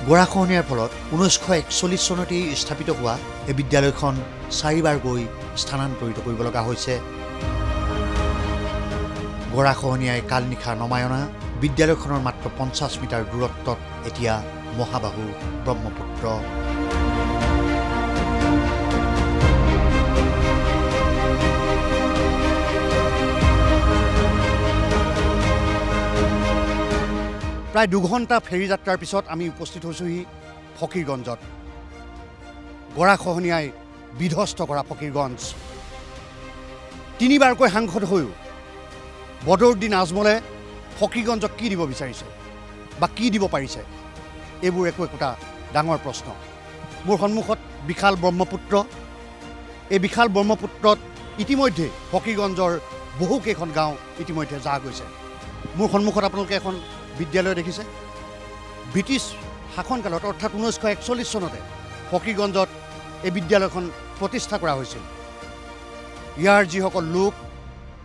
গৰাখহনীয়াৰ ফলত 1941 চনতেই স্থাপিত হোৱা এই বিদ্যালয়খন 4বাৰকৈ স্থানান্তৰিত কৰিব লগা হৈছে। গৰাখহনীয়াই কাল নিশা নমাই অনা বিদ্যালয়খনৰ মাত্ৰ 50 মিটাৰ দূৰত্বত এতিয়া মহাবাহু ব্ৰহ্মপুত্ৰ। প্ৰায় 2 ঘণ্টা ফেৰী যাত্ৰাৰ পিছত আমি উপস্থিত হৈছোঁহি ফকীৰগঞ্জত। গৰাখহনীয়াই বিধ্বস্ত কৰা ফকীৰগঞ্জ। 3বাৰকৈ সাংসদ হৈও বদৰুদ্দিন আজমলে ফকীৰগঞ্জক কি দিব বিচাৰিছে বা কি দিব পাৰিছে, এইবোৰ একোটা ডাঙৰ প্ৰশ্ন। মোৰ সন্মুখত বিশাল ব্ৰহ্মপুত্ৰ। এই বিশাল ব্ৰহ্মপুত্ৰত ইতিমধ্যে ফকীৰগঞ্জৰ বহুকেইখন গাঁও ইতিমধ্যে যা গৈছে। মোৰ সন্মুখত আপোনালোকে এখন বিদ্যালয় দেখিছে। ব্ৰিটিছ শাসনকালত অৰ্থাৎ 1941 চনতে ফকীৰগঞ্জত এই বিদ্যালয়খন প্ৰতিষ্ঠা কৰা হৈছিল। ইয়াৰ যিসকল লোক,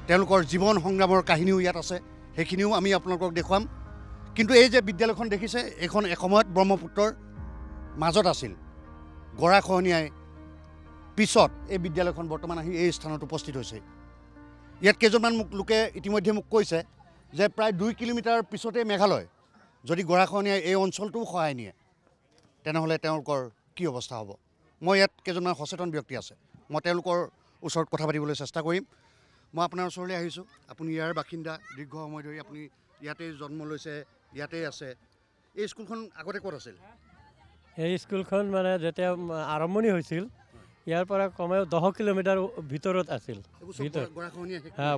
তেওঁলোকৰ জীৱন সংগ্ৰামৰ কাহিনীও ইয়াত আছে, সেইখিনিও আমি আপোনালোকক দেখুৱাম। কিন্তু এই যে বিদ্যালয়খন দেখিছে, এইখন এসময়ত ব্ৰহ্মপুত্ৰৰ মাজত আছিল। গৰাখহনীয়াই পিছত এই বিদ্যালয়খন বৰ্তমান আহি এই স্থানত উপস্থিত হৈছে। ইয়াত কেইজনমান লোকে ইতিমধ্যে মোক কৈছে যে প্ৰায় 2 কিলোমিটাৰ পিছতে মেঘালয়। যদি গৰাখহনীয়াই এই অঞ্চলটোও সহায় নিয়ে, তেনেহ'লে তেওঁলোকৰ কি অৱস্থা হ'ব। মই ইয়াত কেইজনমান সচেতন ব্যক্তি আছে, মই তেওঁলোকৰ ওচৰত কথা পাতিবলৈ চেষ্টা কৰিম। মই আপোনাৰ ওচৰলৈ আহিছোঁ। আপুনি ইয়াৰ বাসিন্দা, দীৰ্ঘ সময় ধৰি আপুনি ইয়াতেই জন্ম লৈছে, ইয়াতেই আছে। এই স্কুলখন আগতে ক'ত আছিল? এই স্কুলখন মানে যেতিয়া আৰম্ভণি হৈছিল, ইয়াৰ পৰা কমেও 10 কিলোমিটাৰ ভিতৰত আছিল।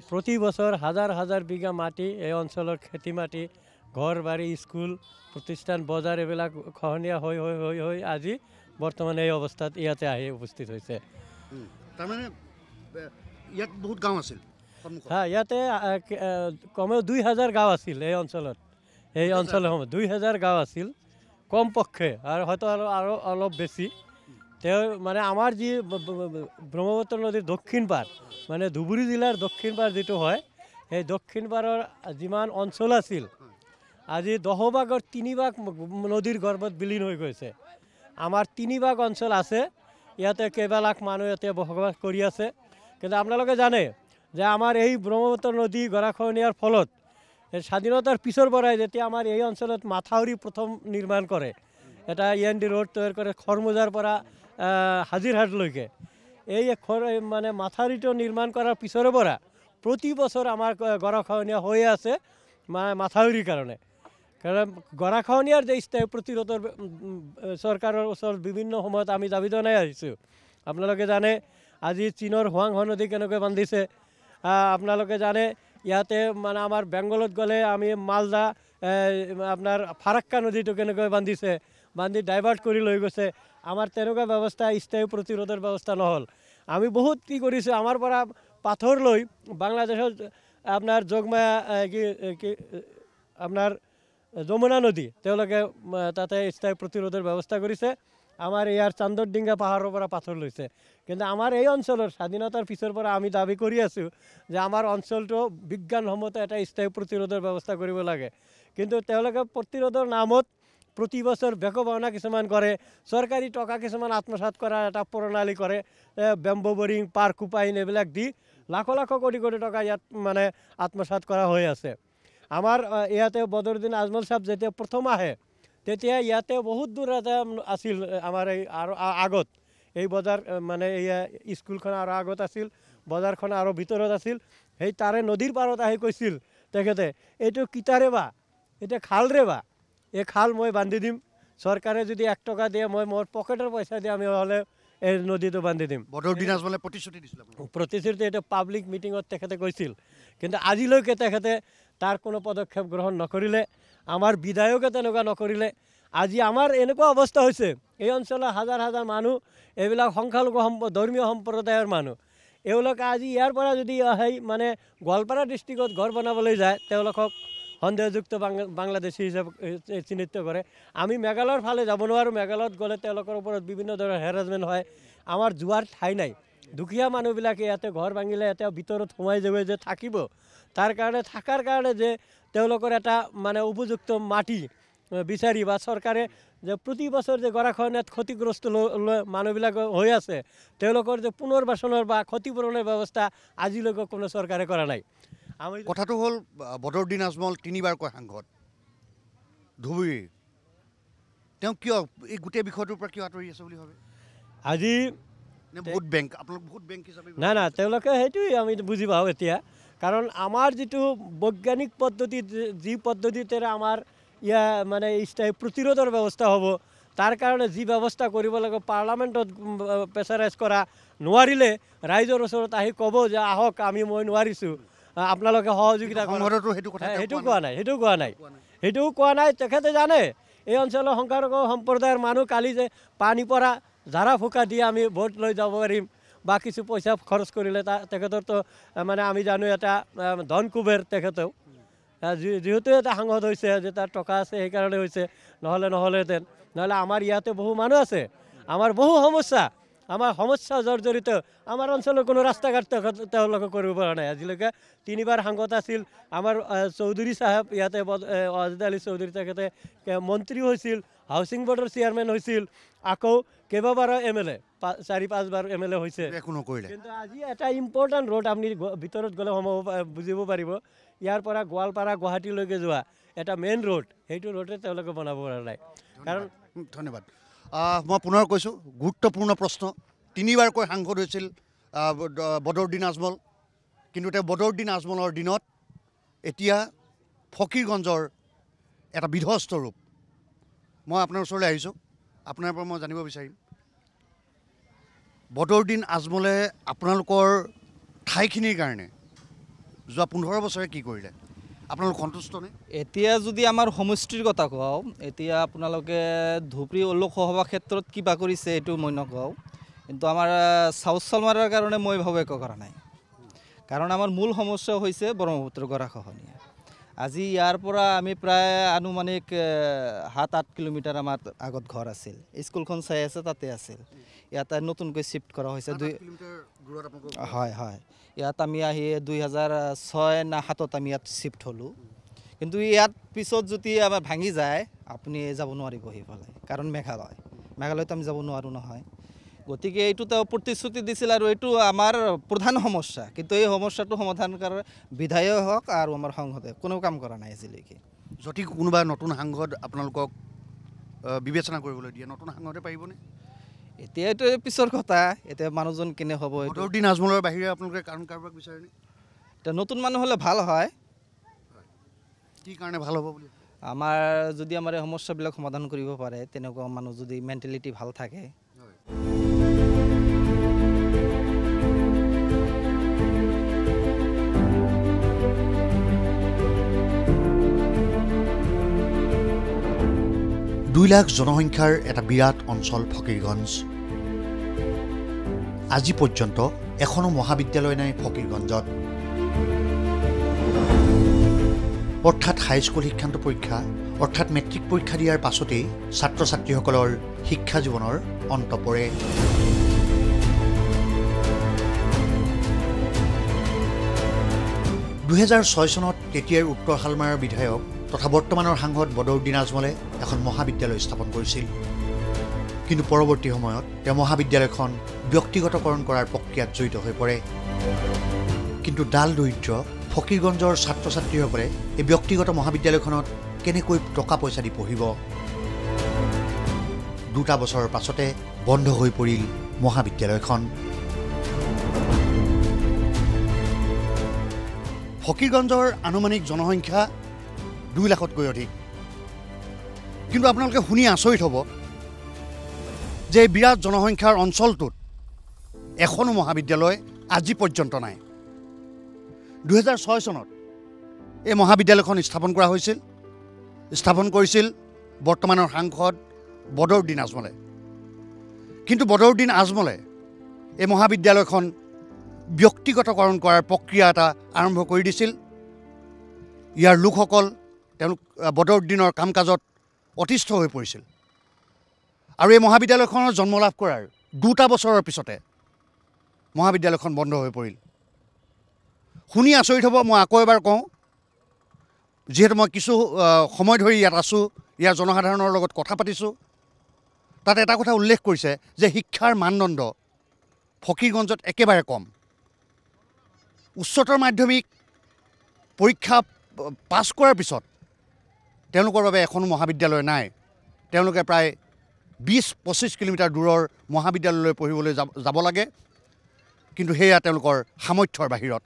প্ৰতি বছৰ হাজাৰ হাজাৰ বিঘা মাটি, এই অঞ্চলৰ খেতি মাটি, ঘৰ বাৰী, স্কুল প্ৰতিষ্ঠান, বজাৰ এইবিলাক খহনীয়া হৈ হৈ হৈ হৈ আজি বৰ্তমান এই অৱস্থাত ইয়াতে আহি উপস্থিত হৈছে। তাৰমানে ইয়াত বহুত গাঁও আছিল। ইয়াতে কমেও 2000 গাঁও আছিল এই অঞ্চলত। এই অঞ্চলসমূহ 2000 গাঁও আছিল কমপক্ষে, আৰু হয়তো আৰু অলপ বেছি। তেওঁ মানে আমাৰ যি ব্ৰহ্মপুত্ৰ নদীৰ দক্ষিণ পাৰ, মানে ধুবুৰী জিলাৰ দক্ষিণ পাৰ যিটো হয়, সেই দক্ষিণ পাৰৰ যিমান অঞ্চল আছিল, আজি 10 ভাগৰ 3 ভাগ নদীৰ গৰ্ভত বিলীন হৈ গৈছে। আমাৰ 3 ভাগ অঞ্চল আছে, ইয়াতে কেইবা লাখ মানুহ ইয়াতে বসবাস কৰি আছে। কিন্তু আপোনালোকে জানে যে আমাৰ এই ব্ৰহ্মপুত্ৰ নদী গৰাখহনীয়াৰ ফলত স্বাধীনতাৰ পিছৰ পৰাই যেতিয়া আমাৰ এই অঞ্চলত মাথাউৰি প্ৰথম নিৰ্মাণ কৰে, এটা END ৰোড তৈয়াৰ কৰে খৰমুজাৰ পৰা হাজিৰহাটলৈকে, এই মানে মাথাউৰিটো নিৰ্মাণ কৰাৰ পিছৰে পৰা প্ৰতি বছৰ আমাৰ গৰাখহনীয়া হৈ আছে মাথাউৰিৰ কাৰণে। কাৰণ গৰাখহনীয়াৰ যে স্থায়ী প্ৰতিৰোধৰ চৰকাৰৰ ওচৰত বিভিন্ন সময়ত আমি দাবী জনাই আহিছোঁ। আপোনালোকে জানে আজি চীনৰ হুৱাংহ নদী কেনেকৈ বান্ধিছে, আপোনালোকে জানে ইয়াতে মানে আমাৰ বেংগলত গ'লে আমি মালদা আপোনাৰ ফাৰাক্কা নদীটো কেনেকৈ বান্ধিছে, বান্ধি ডাইভাৰ্ট কৰি লৈ গৈছে। আমাৰ তেনেকুৱা ব্যৱস্থা স্থায়ী প্ৰতিৰোধৰ ব্যৱস্থা নহ'ল। আমি বহুত কি কৰিছোঁ, আমাৰ পৰা পাথৰ লৈ বাংলাদেশত আপোনাৰ যোগমায়া কি আপোনাৰ যমুনা নদী তেওঁলোকে তাতে স্থায়ী প্ৰতিৰোধৰ ব্যৱস্থা কৰিছে। আমাৰ ইয়াৰ চান্দৰডিঙ্গা পাহাৰৰ পৰা পাথৰ লৈছে। কিন্তু আমাৰ এই অঞ্চলৰ স্বাধীনতাৰ পিছৰ পৰা আমি দাবী কৰি আছোঁ যে আমাৰ অঞ্চলটো বিজ্ঞানসন্মত এটা স্থায়ী প্ৰতিৰোধৰ ব্যৱস্থা কৰিব লাগে। কিন্তু তেওঁলোকে প্ৰতিৰোধৰ নামত প্ৰতি বছৰ বেকভাওনা কিছুমান কৰে, চৰকাৰী টকা কিছুমান আত্মসাৎ কৰাৰ এটা প্ৰণালী কৰে, বেম্বো বৰিং পাৰ্ক কোপাইন এইবিলাক দি লাখ লাখ কোটি কোটি টকা ইয়াত মানে আত্মসাৎ কৰা হৈ আছে। আমাৰ ইয়াতে বদৰুদ্দিন আজমল সাহেব যেতিয়া প্ৰথম আহে তেতিয়া ইয়াতে বহুত দূৰ এটা আছিল আমাৰ এই আৰু আগত এই বজাৰ মানে এই স্কুলখন আৰু আগত আছিল, বজাৰখন আৰু ভিতৰত আছিল। সেই তাৰে নদীৰ পাৰত আহি কৈছিল তেখেতে, এইটো কিতাৰে বা এতিয়া খাল ৰে বা, এই খাল মই বান্ধি দিম, চৰকাৰে যদি 1 টকা দিয়ে মই মোৰ পকেটৰ পইচা দিয়ে আমি হ'লে এই নদীটো বান্ধি দিম। বদৰুদ্দিন আজমলে প্ৰতিশ্ৰুতি দিছিল। প্ৰতিশ্ৰুতি এইটো পাব্লিক মিটিঙত তেখেতে কৈছিল। কিন্তু আজিলৈকে তেখেতে তাৰ কোনো পদক্ষেপ গ্ৰহণ নকৰিলে, আমাৰ বিধায়কে তেনেকুৱা নকৰিলে। আজি আমাৰ এনেকুৱা অৱস্থা হৈছে, এই অঞ্চলৰ হাজাৰ হাজাৰ মানুহ এইবিলাক সংখ্যালঘু ধৰ্মীয় সম্প্ৰদায়ৰ মানুহ, এওঁলোকে আজি ইয়াৰ পৰা যদি সেই মানে গোৱালপাৰা ডিষ্ট্ৰিক্টত ঘৰ বনাবলৈ যায় তেওঁলোকক সন্দেহযুক্ত বাংলাদেশী হিচাপে চিহ্নিত কৰে। আমি মেঘালয়ৰ ফালে যাব নোৱাৰোঁ, মেঘালয়ত গ'লে তেওঁলোকৰ ওপৰত বিভিন্ন ধৰণৰ হেৰাছমেণ্ট হয়। আমাৰ যোৱাৰ ঠাই নাই, দুখীয়া মানুহবিলাকে ইয়াতে ঘৰ ভাঙিলে এতিয়া ভিতৰত সোমাই যাব যে থাকিব, তাৰ কাৰণে থকাৰ কাৰণে যে তেওঁলোকৰ এটা মানে উপযুক্ত মাটি বিচাৰি বা চৰকাৰে যে প্ৰতি বছৰ যে গৰাখহনীয়াত ক্ষতিগ্ৰস্ত মানুহবিলাক হৈ আছে তেওঁলোকৰ যে পুনৰ্বাসনৰ বা ক্ষতিপূৰণৰ ব্যৱস্থা আজিলৈকে কোনো চৰকাৰে কৰা নাই। আমি কথাটো হ'ল বদৰুদ্দিন আজমল 3বাৰকৈ সাংসদ ধুবুৰীৰ, তেওঁ কিয় এই গোটেই বিষয়টোৰ পৰা কিয় আঁতৰি আছে বুলি ভাবে? আজি ভোট বেংক, আপোনালোক ভোট বেংক হিচাপে না তেওঁলোকে সেইটোৱে আমি বুজি পাওঁ এতিয়া। কাৰণ আমাৰ যিটো বৈজ্ঞানিক পদ্ধতিত যি পদ্ধতিৰে আমাৰ মানে স্থায়ী প্ৰতিৰোধৰ ব্যৱস্থা হ'ব, তাৰ কাৰণে যি ব্যৱস্থা কৰিব লাগে পাৰ্লামেণ্টত প্ৰেছাৰাইজ কৰা নোৱাৰিলে ৰাইজৰ ওচৰত আহি ক'ব যে আহক মই নোৱাৰিছোঁ, আপোনালোকে সহযোগিতা সেইটো কোৱা নাই। তেখেতে জানে এই অঞ্চলৰ সংখ্যালঘু সম্প্ৰদায়ৰ মানুহ কালি যে পানী পৰা ঝাৰা ফুকা দি আমি ভোট লৈ যাব পাৰিম বা কিছু পইচা খৰচ কৰিলে তেখেতৰতো মানে আমি জানো এটা ধন কুবেৰ তেখেতেও, যিহেতু এটা সাংসদ হৈছে যে তাৰ টকা আছে সেইকাৰণে হৈছে, নহ'লেহেঁতেন। নহ'লে আমাৰ ইয়াতে বহু মানুহ আছে, আমাৰ বহু সমস্যা, আমাৰ সমস্যা জৰ্জৰিত। আমাৰ অঞ্চলৰ কোনো ৰাস্তা ঘাট তেওঁলোকে কৰিব পৰা নাই। আজিলৈকে 3বাৰ সাংসদ আছিল আমাৰ চৌধুৰী চাহেব, ইয়াতে ৱাজেদ আলী চৌধুৰী, তেখেতে মন্ত্ৰী হৈছিল, হাউচিং বৰ্ডৰ চেয়াৰমেন হৈছিল, আকৌ কেইবাবাৰো MLA 4-5 বাৰ MLA হৈছে, একো নকৰিলে। কিন্তু আজি এটা ইম্পৰ্টেণ্ট ৰোড আপুনি ভিতৰত গ'লে বুজিব পাৰিব, ইয়াৰ পৰা গোৱালপাৰা গুৱাহাটীলৈকে যোৱা এটা মেইন ৰোড, সেইটো ৰোডে তেওঁলোকে বনাব পৰা নাই। কাৰণ ধন্যবাদ। মই পুনৰ কৈছোঁ, গুৰুত্বপূৰ্ণ প্ৰশ্ন। 3বাৰকৈ সাংসদ হৈছিল বদৰুদ্দিন আজমল, কিন্তু তেওঁ বদৰুদ্দিন আজমলৰ দিনত এতিয়া ফকীৰগঞ্জৰ এটা বিধ্বস্ত ৰূপ। মই আপোনাৰ ওচৰলৈ আহিছোঁ, আপোনাৰ পৰা মই জানিব বিচাৰিম, বদৰুদ্দিন আজমলে আপোনালোকৰ ঠাইখিনিৰ কাৰণে যোৱা 15 বছৰে কি কৰিলে? আপোনালোক সন্তুষ্টনে? এতিয়া যদি আমাৰ সমষ্টিৰ কথা কওঁ, এতিয়া আপোনালোকে ধুবুৰী লোকসভা ক্ষেত্ৰত কিবা কৰিছে এইটো মই নকওঁ, কিন্তু আমাৰ চাউথ চালমাৰাৰ কাৰণে মই ভাবোঁ একো কৰা নাই। কাৰণ আমাৰ মূল সমস্যা হৈছে ব্ৰহ্মপুত্ৰ গৰাখহনীয়া। আজি ইয়াৰ পৰা আমি প্ৰায় আনুমানিক 7-8 কিলোমিটাৰ আমাৰ আগত ঘৰ আছিল, স্কুলখন চাই আছে তাতে আছিল, ইয়াত নতুনকৈ শ্বিফ্ট কৰা হৈছে। হয়, ইয়াত আমি আহি 2006 না 2007 আমি ইয়াত শ্বিফ্ট হ'লোঁ। কিন্তু ইয়াত পিছত যদি আমাৰ ভাঙি যায় আপুনি যাব নোৱাৰিব সেইফালে, কাৰণ মেঘালয়ত আমি যাব নোৱাৰোঁ নহয়। গতিকে এইটো তেওঁ প্ৰতিশ্ৰুতি দিছিল আৰু এইটো আমাৰ প্ৰধান সমস্যা, কিন্তু এই সমস্যাটো সমাধান কৰাৰ বিধায়ক হওক আৰু আমাৰ সংসদে কোনো কাম কৰা নাই আজিলৈকে। যদি কোনোবা নতুন সাংসদ আপোনালোকক বিবেচনা কৰিবলৈ দিয়ে, নতুন সাংসদে পাৰিবনে? এতিয়া এইটো পিছৰ কথা, এতিয়া মানুহজন কেনে হ'ব এইটো। বদৰুদ্দিন আজমলৰ বাহিৰে আপোনালোকে কাৰোবাক বিচাৰেনে? এতিয়া নতুন মানুহ হ'লে ভাল হয়। কি কাৰণে ভাল হ'ব বুলি? আমাৰ যদি আমাৰ এই সমস্যাবিলাক সমাধান কৰিব পাৰে, তেনেকুৱা মানুহ যদি মেণ্টেলিটি ভাল থাকে। 2 লাখ জনসংখ্যাৰ এটা বিৰাট অঞ্চল ফকীৰগঞ্জ। আজি পৰ্যন্ত এখনো মহাবিদ্যালয় নাই ফকীৰগঞ্জত। অৰ্থাৎ হাইস্কুল শিক্ষান্ত পৰীক্ষা অৰ্থাৎ মেট্ৰিক পৰীক্ষা দিয়াৰ পাছতেই ছাত্ৰ ছাত্ৰীসকলৰ শিক্ষা জীৱনৰ অন্ত পৰে। (2006) চনত তেতিয়াৰ উত্তৰ শালমাৰাৰ বিধায়ক তথা বৰ্তমানৰ সাংসদ বদৰুদ্দিন আজমলে এখন মহাবিদ্যালয় স্থাপন কৰিছিল। কিন্তু পৰৱৰ্তী সময়ত তেওঁ মহাবিদ্যালয়খন ব্যক্তিগতকৰণ কৰাৰ প্ৰক্ৰিয়াত জড়িত হৈ পৰে। কিন্তু ডাল দৰিদ্ৰ ফকীৰগঞ্জৰ ছাত্ৰ ছাত্ৰীসকলে এই ব্যক্তিগত মহাবিদ্যালয়খনত কেনেকৈ টকা পইচা দি পঢ়িব? 2টা বছৰৰ পাছতে বন্ধ হৈ পৰিল মহাবিদ্যালয়খন। ফকীৰগঞ্জৰ আনুমানিক জনসংখ্যা 2 লাখতকৈ অধিক। কিন্তু আপোনালোকে শুনি আচৰিত হ'ব যে এই বিৰাট জনসংখ্যাৰ অঞ্চলটোত এখনো মহাবিদ্যালয় আজি পৰ্যন্ত নাই। 2006 চনত এই মহাবিদ্যালয়খন স্থাপন কৰা হৈছিল। স্থাপন কৰিছিল বৰ্তমানৰ সাংসদ বদৰুদ্দিন আজমলে। কিন্তু বদৰুদ্দিন আজমলে এই মহাবিদ্যালয়খন ব্যক্তিগতকৰণ কৰাৰ প্ৰক্ৰিয়া এটা আৰম্ভ কৰি দিছিল। ইয়াৰ লোকসকল তেওঁলোক বদৰুদ্দিনৰ কাম কাজত অতিষ্ঠ হৈ পৰিছিল আৰু এই মহাবিদ্যালয়খনৰ জন্ম লাভ কৰাৰ 2টা বছৰৰ পিছতে মহাবিদ্যালয়খন বন্ধ হৈ পৰিল। শুনি আচৰিত হ'ব, মই আকৌ এবাৰ কওঁ, যিহেতু মই কিছু সময় ধৰি ইয়াত আছোঁ, ইয়াৰ জনসাধাৰণৰ লগত কথা পাতিছোঁ, তাত এটা কথা উল্লেখ কৰিছে যে শিক্ষাৰ মানদণ্ড ফকীৰগঞ্জত একেবাৰে কম। উচ্চতৰ মাধ্যমিক পৰীক্ষা পাছ কৰাৰ পিছত তেওঁলোকৰ বাবে এখনো মহাবিদ্যালয় নাই। তেওঁলোকে প্ৰায় 20-25 কিলোমিটাৰ দূৰৰ মহাবিদ্যালয়লৈ পঢ়িবলৈ যাব লাগে, কিন্তু সেয়া তেওঁলোকৰ সামৰ্থ্যৰ বাহিৰত।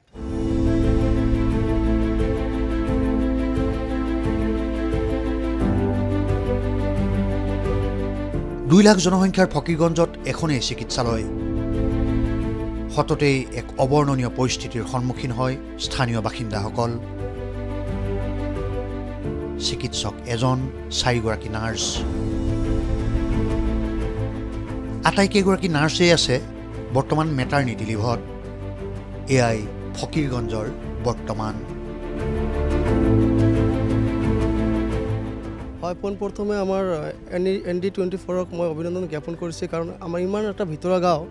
দুই লাখ জনসংখ্যাৰ ফকীৰগঞ্জত এখনেই চিকিৎসালয়। সততেই এক অবৰ্ণনীয় পৰিস্থিতিৰ সন্মুখীন হয় স্থানীয় বাসিন্দাসকল। চিকিৎসক এজন, 4 গৰাকী নাৰ্ছ। আটাইকেইগৰাকী নাৰ্ছেই আছে বৰ্তমান মেটাৰনিটি লিভত। এয়াই ফকীৰগঞ্জৰ বৰ্তমান। হয়, পোনপ্ৰথমে আমাৰ ND24ক মই অভিনন্দন জ্ঞাপন কৰিছোঁ, কাৰণ আমাৰ ইমান এটা ভিতৰুৱা গাঁও,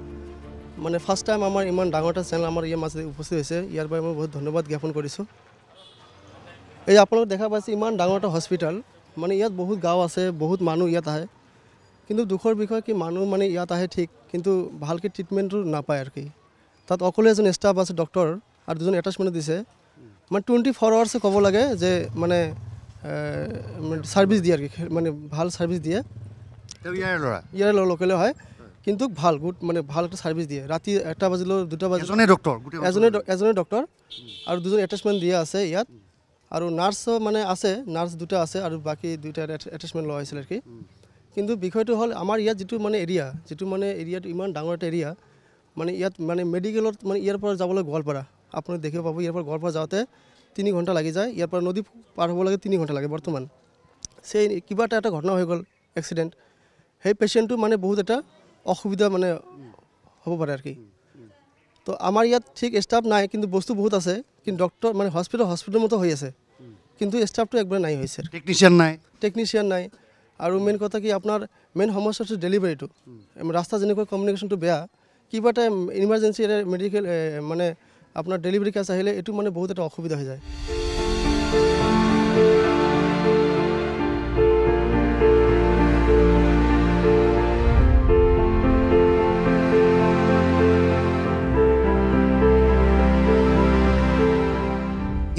মানে ফাৰ্ষ্ট টাইম আমাৰ ইমান ডাঙৰ এটা চেনেল আমাৰ ইয়াৰ মাজতে উপস্থিত হৈছে। ইয়াৰ বাবে মই বহুত ধন্যবাদ জ্ঞাপন কৰিছোঁ। এই আপোনালোক দেখা পাইছে ইমান ডাঙৰ এটা হস্পিটেল, মানে ইয়াত বহুত গাঁও আছে, বহুত মানুহ ইয়াত আহে, কিন্তু দুখৰ বিষয় কি মানুহ মানে ইয়াত আহে ঠিক, কিন্তু ভালকৈ ট্ৰিটমেণ্টটো নাপায় আৰু কি। তাত অকলে এজন ষ্টাফ আছে ডক্টৰ আৰু 2জন এটাচমেণ্ট দিছে, মানে 24 আৱাৰ্ছে ক'ব লাগে যে মানে ছাৰ্ভিচ দিয়ে আৰু কি, মানে ভাল ছাৰ্ভিচ দিয়ে। ইয়াৰে লোকেলে হয়, কিন্তু ভাল গুড মানে ভাল এটা ছাৰ্ভিচ দিয়ে। ৰাতি 1টা বাজিলেও 2টা বাজিলেও এজনে ডক্টৰ আৰু 2জন এটাচমেণ্ট দিয়া আছে ইয়াত। আৰু নাৰ্ছো মানে আছে, নাৰ্ছ 2টা আছে আৰু বাকী 2টা এটাচমেণ্ট লোৱা হৈছিল আৰু কি। কিন্তু বিষয়টো হ'ল আমাৰ ইয়াত যিটো মানে এৰিয়াটো ইমান ডাঙৰ এটা এৰিয়া, মানে ইয়াত মানে মেডিকেলত মানে ইয়াৰ পৰা যাবলৈ গোৱালপাৰা আপুনি দেখিব পাব। ইয়াৰ পৰা গোৱালপাৰা যাওঁতে 3 ঘণ্টা লাগি যায়, ইয়াৰ পৰা নদী পাৰ হ'ব লাগে 3 ঘণ্টা লাগে বৰ্তমান। সেই কিবা এটা ঘটনা হৈ গ'ল, এক্সিডেণ্ট, সেই পেচেণ্টটো মানে বহুত এটা অসুবিধা মানে হ'ব পাৰে আৰু কি। তো আমাৰ ইয়াত ঠিক ষ্টাফ নাই, কিন্তু বস্তু বহুত আছে, কিন্তু ডক্টৰ মানে হস্পিটেল মতো হৈ আছে, কিন্তু ষ্টাফটো একবাৰে নাই হৈছে, টেকনিচিয়ান নাই। আৰু মেইন কথা কি আপোনাৰ মেইন সমস্যাটো ডেলিভাৰীটো। ৰাস্তা যেনেকৈ কমিউনিকেশ্যনটো বেয়া, কিবা এটা ইমাৰ্জেঞ্চি এটা মেডিকেল মানে আপোনাৰ ডেলিভাৰী কেছ আহিলে এইটো মানে বহুত এটা অসুবিধা হৈ যায়।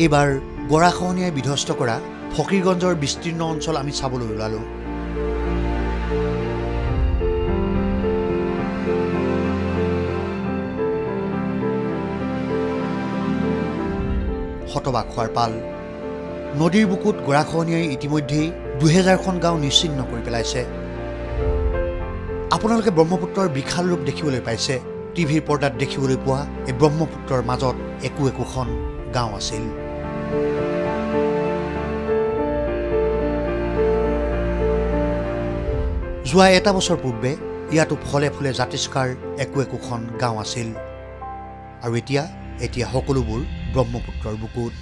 এইবাৰ গৰাখহনীয়াই বিধ্বস্ত কৰা ফকীৰগঞ্জৰ বিস্তীৰ্ণ অঞ্চল আমি চাবলৈ ওলালোঁ। শতবাক হোৱাৰ পাল। নদীৰ বুকুত গৰাখহনীয়াই ইতিমধ্যেই 2000খন গাঁও নিশ্চিহ্ন কৰি পেলাইছে। আপোনালোকে ব্ৰহ্মপুত্ৰৰ বিশাল ৰূপ দেখিবলৈ পাইছে। টিভিৰ পৰ্দাত দেখিবলৈ পোৱা এই ব্ৰহ্মপুত্ৰৰ মাজত একোখন গাঁও আছিল। যোৱা এটা বছৰ পূৰ্বে ইয়াতো ফলে ফুলে জাতিষ্কাৰ একোখন গাঁও আছিল। আৰু এতিয়া সকলোবোৰ ব্ৰহ্মপুত্ৰৰ বুকুত।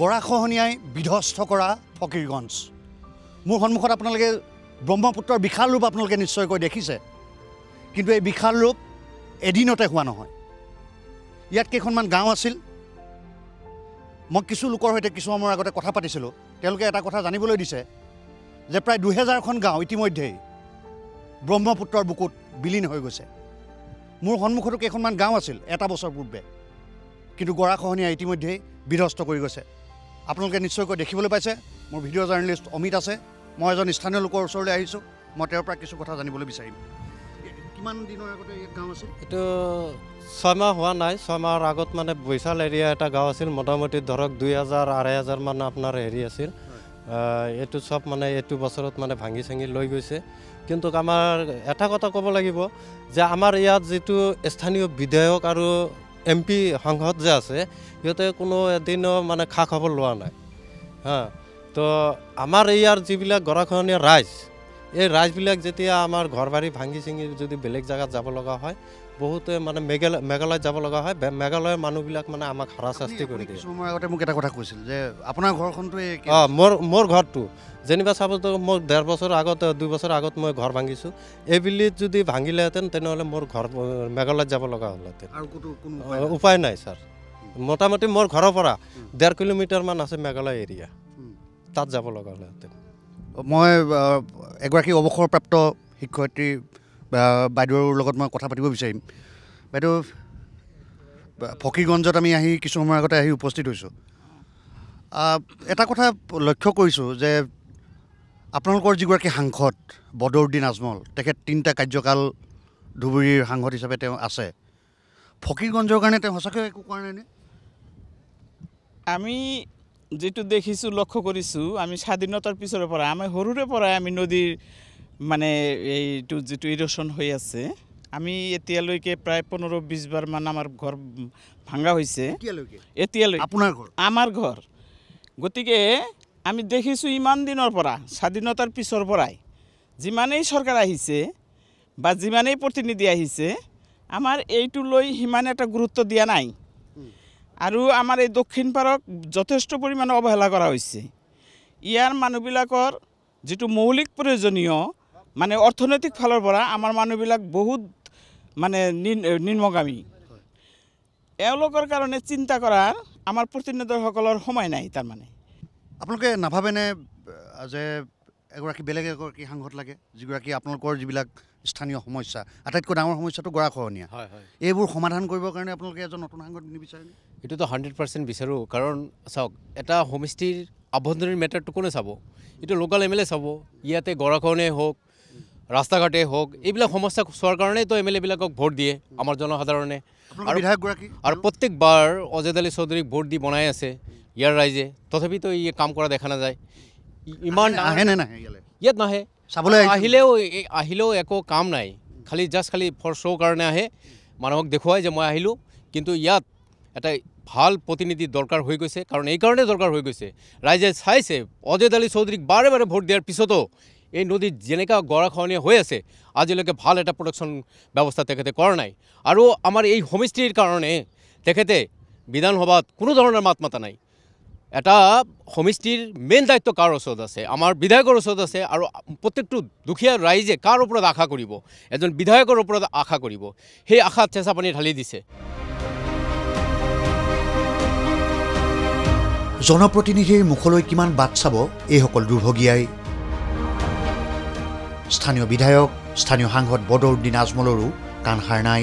গৰাখহনীয়াই বিধ্বস্ত কৰা ফকীৰগঞ্জ। মোৰ সন্মুখত আপোনালোকে ব্ৰহ্মপুত্ৰৰ বিশাল ৰূপ আপোনালোকে নিশ্চয়কৈ দেখিছে, কিন্তু এই বিশাল ৰূপ এদিনতে হোৱা নহয়। ইয়াত কেইখনমান গাঁও আছিল। মই কিছু লোকৰ সৈতে কিছু সময়ৰ আগতে কথা পাতিছিলোঁ। তেওঁলোকে এটা কথা জানিবলৈ দিছে যে প্ৰায় 2000খন গাঁও ইতিমধ্যেই ব্ৰহ্মপুত্ৰৰ বুকুত বিলীন হৈ গৈছে। মোৰ সন্মুখতো কেইখনমান গাঁও আছিল এটা বছৰ পূৰ্বে, কিন্তু গৰাখহনীয়াই ইতিমধ্যেই বিধ্বস্ত কৰি গৈছে। আপোনালোকে নিশ্চয়কৈ দেখিবলৈ পাইছে। মোৰ ভিডিঅ' জাৰ্নেলিষ্ট অমিত আছে। মই এজন স্থানীয় লোকৰ ওচৰলৈ আহিছোঁ। মই তেওঁৰ পৰা কিছু কথা জানিবলৈ বিচাৰিম। কিমান দিনৰ আগতে ইয়াত গাঁও আছিল? এইটো 6 মাহ হোৱা নাই। 6 মাহৰ আগত মানে বৈশাল এৰিয়া এটা গাঁও আছিল। মোটামুটি ধৰক 2000-2500 মান আপোনাৰ হেৰি আছিল। এইটো চব মানে এইটো বছৰত মানে ভাঙি চাঙি লৈ গৈছে। কিন্তু আমাৰ এটা কথা ক'ব লাগিব যে আমাৰ ইয়াত যিটো স্থানীয় বিধায়ক আৰু MP সাংসদ যে আছে, সিহঁতে কোনো এদিনো মানে খা খবৰ লোৱা নাই। তো আমাৰ ইয়াৰ যিবিলাক গৰাখহনীয়া ৰাইজ, এই ৰাইজবিলাক যেতিয়া আমাৰ ঘৰ বাৰী ভাঙি চিঙি যদি বেলেগ জেগাত যাব লগা হয়, বহুতে মানে মেঘালয়ত যাব লগা হয়। মেঘালয়ৰ মানুহবিলাক মানে আমাক হাৰাশাস্তি কৰি দিয়ে। মোৰ আগতে মোক এটা কথা কৈছিল যে আপোনাৰ ঘৰখনটো মোৰ ঘৰটো যেনিবা চাব মোৰ 1.5 বছৰ আগত 2 বছৰ আগত মই ঘৰ ভাঙিছোঁ। এইবিলিত যদি ভাঙিলেহেঁতেন তেনেহ'লে মোৰ ঘৰ মেঘালয়ত যাব লগা হ'লহেঁতেন। উপায় নাই ছাৰ। মোটামুটি মোৰ ঘৰৰ পৰা 1.5 কিলোমিটাৰমান আছে মেঘালয় এৰিয়া, তাত যাব লগা হ'লহেঁতেন। মই এগৰাকী অৱসৰপ্ৰাপ্ত শিক্ষয়িত্ৰী বাইদেউৰ লগত মই কথা পাতিব বিচাৰিম। বাইদেউ, ফকীৰগঞ্জত আমি কিছু সময়ৰ আগতে আহি উপস্থিত হৈছোঁ। এটা কথা লক্ষ্য কৰিছোঁ যে আপোনালোকৰ যিগৰাকী সাংসদ বদৰুদ্দিন আজমল, তেখেত 3টা কাৰ্যকাল ধুবুৰীৰ সাংসদ হিচাপে তেওঁ আছে। ফকীৰগঞ্জৰ কাৰণে তেওঁ সঁচাকৈ একো কৰা নাইনে? আমি যেটো দেখিছোঁ, লক্ষ্য কৰিছোঁ, আমি স্বাধীনতাৰ পিছৰ পৰা আমি সৰুৰে পৰাই আমি নদীৰ মানে এইটো যেটো ইৰোশ্যন হৈ আছে, আমি এতিয়ালৈকে প্ৰায় 15-20 বাৰমান আমাৰ ঘৰ ভাঙা হৈছে। এতিয়ালৈকে আপোনাৰ ঘৰ? আমাৰ ঘৰ। গতিকে আমি দেখিছোঁ ইমান দিনৰ পৰা, স্বাধীনতাৰ পিছৰ পৰাই যিমানেই চৰকাৰ আহিছে বা যিমানেই প্ৰতিনিধি আহিছে, আমাৰ এইটো লৈ সিমান এটা গুৰুত্ব দিয়া নাই। আৰু আমাৰ এই দক্ষিণ পাৰক যথেষ্ট পৰিমাণে অৱহেলা কৰা হৈছে। ইয়াৰ মানুহবিলাকৰ যিটো মৌলিক প্ৰয়োজনীয় মানে অৰ্থনৈতিক ফালৰ পৰা আমাৰ মানুহবিলাক বহুত মানে নিম্নগামী। এওঁলোকৰ কাৰণে চিন্তা কৰাৰ আমাৰ প্ৰতিনিধিসকলৰ সময় নাই। তাৰমানে আপোনালোকে নাভাবেনে যে বেলেগ এগৰাকী সাংসদ লাগে, যিগৰাকী আপোনালোকৰ যিবিলাক স্থানীয় সমস্যা, আটাইতকৈ ডাঙৰ সমস্যাটো গৰাখহনীয়া, এইবোৰ সমাধান কৰিবৰ কাৰণে আপোনালোকে এজন নতুন সাংসদ নিবিচাৰেনে? এইটোতো 100% বিচাৰোঁ। কাৰণ চাওক, এটা সমষ্টিৰ আভ্যন্তৰীণ মেটাৰটো কোনে চাব? এইটো লোকেল MLA চাব। ইয়াতে গৰাখহনীয়াই হওক, ৰাস্তা ঘাটেই হওক, এইবিলাক সমস্যা চোৱাৰ কাৰণেই তো MLA বিলাকক ভোট দিয়ে আমাৰ জনসাধাৰণে। আৰু প্ৰত্যেকবাৰ অজেদ আলী চৌধুৰীক ভোট দি বনাই আছে ইয়াৰ ৰাইজে, তথাপিতো ই কাম কৰা দেখা নাযায়। ইমান ইয়াত নাহে, আহিলেও একো কাম নাই। খালি ফৰ শ্ব' কাৰণে আহে, মানুহক দেখুৱাই যে মই আহিলোঁ। কিন্তু ইয়াত এটা ভাল প্ৰতিনিধি দৰকাৰ হৈ গৈছে। কাৰণ এইকাৰণে দৰকাৰ হৈ গৈছে, ৰাইজে চাইছে অজেদ আলী চৌধুৰীক বাৰে বাৰে ভোট দিয়াৰ পিছতো এই নদীত যেনেকুৱা গৰাখহনীয়া হৈ আছে, আজিলৈকে ভাল এটা প্ৰটেকশ্যন ব্যৱস্থা তেখেতে কৰা নাই। আৰু আমাৰ এই সমষ্টিৰ কাৰণে তেখেতে বিধানসভাত কোনো ধৰণৰ মাত মাতা নাই। এটা সমষ্টিৰ মেইন দায়িত্ব কাৰ ওচৰত আছে আমাৰ বিধায়কৰ ওচৰত আছে আৰু প্ৰত্যেকটো দুখীয়া ৰাইজে কাৰ ওপৰত আশা কৰিব এজন বিধায়কৰ ওপৰত আশা কৰিব সেই আশাত চেঁচা পানী ঢালি দিছে জনপ্ৰতিনিধিৰ মুখলৈ কিমান বাট চাব এইসকল দুৰ্ভগীয়াই স্থানীয় বিধায়ক স্থানীয় সাংসদ বদৰুদ্দিন আজমলৰো কাণসাৰ নাই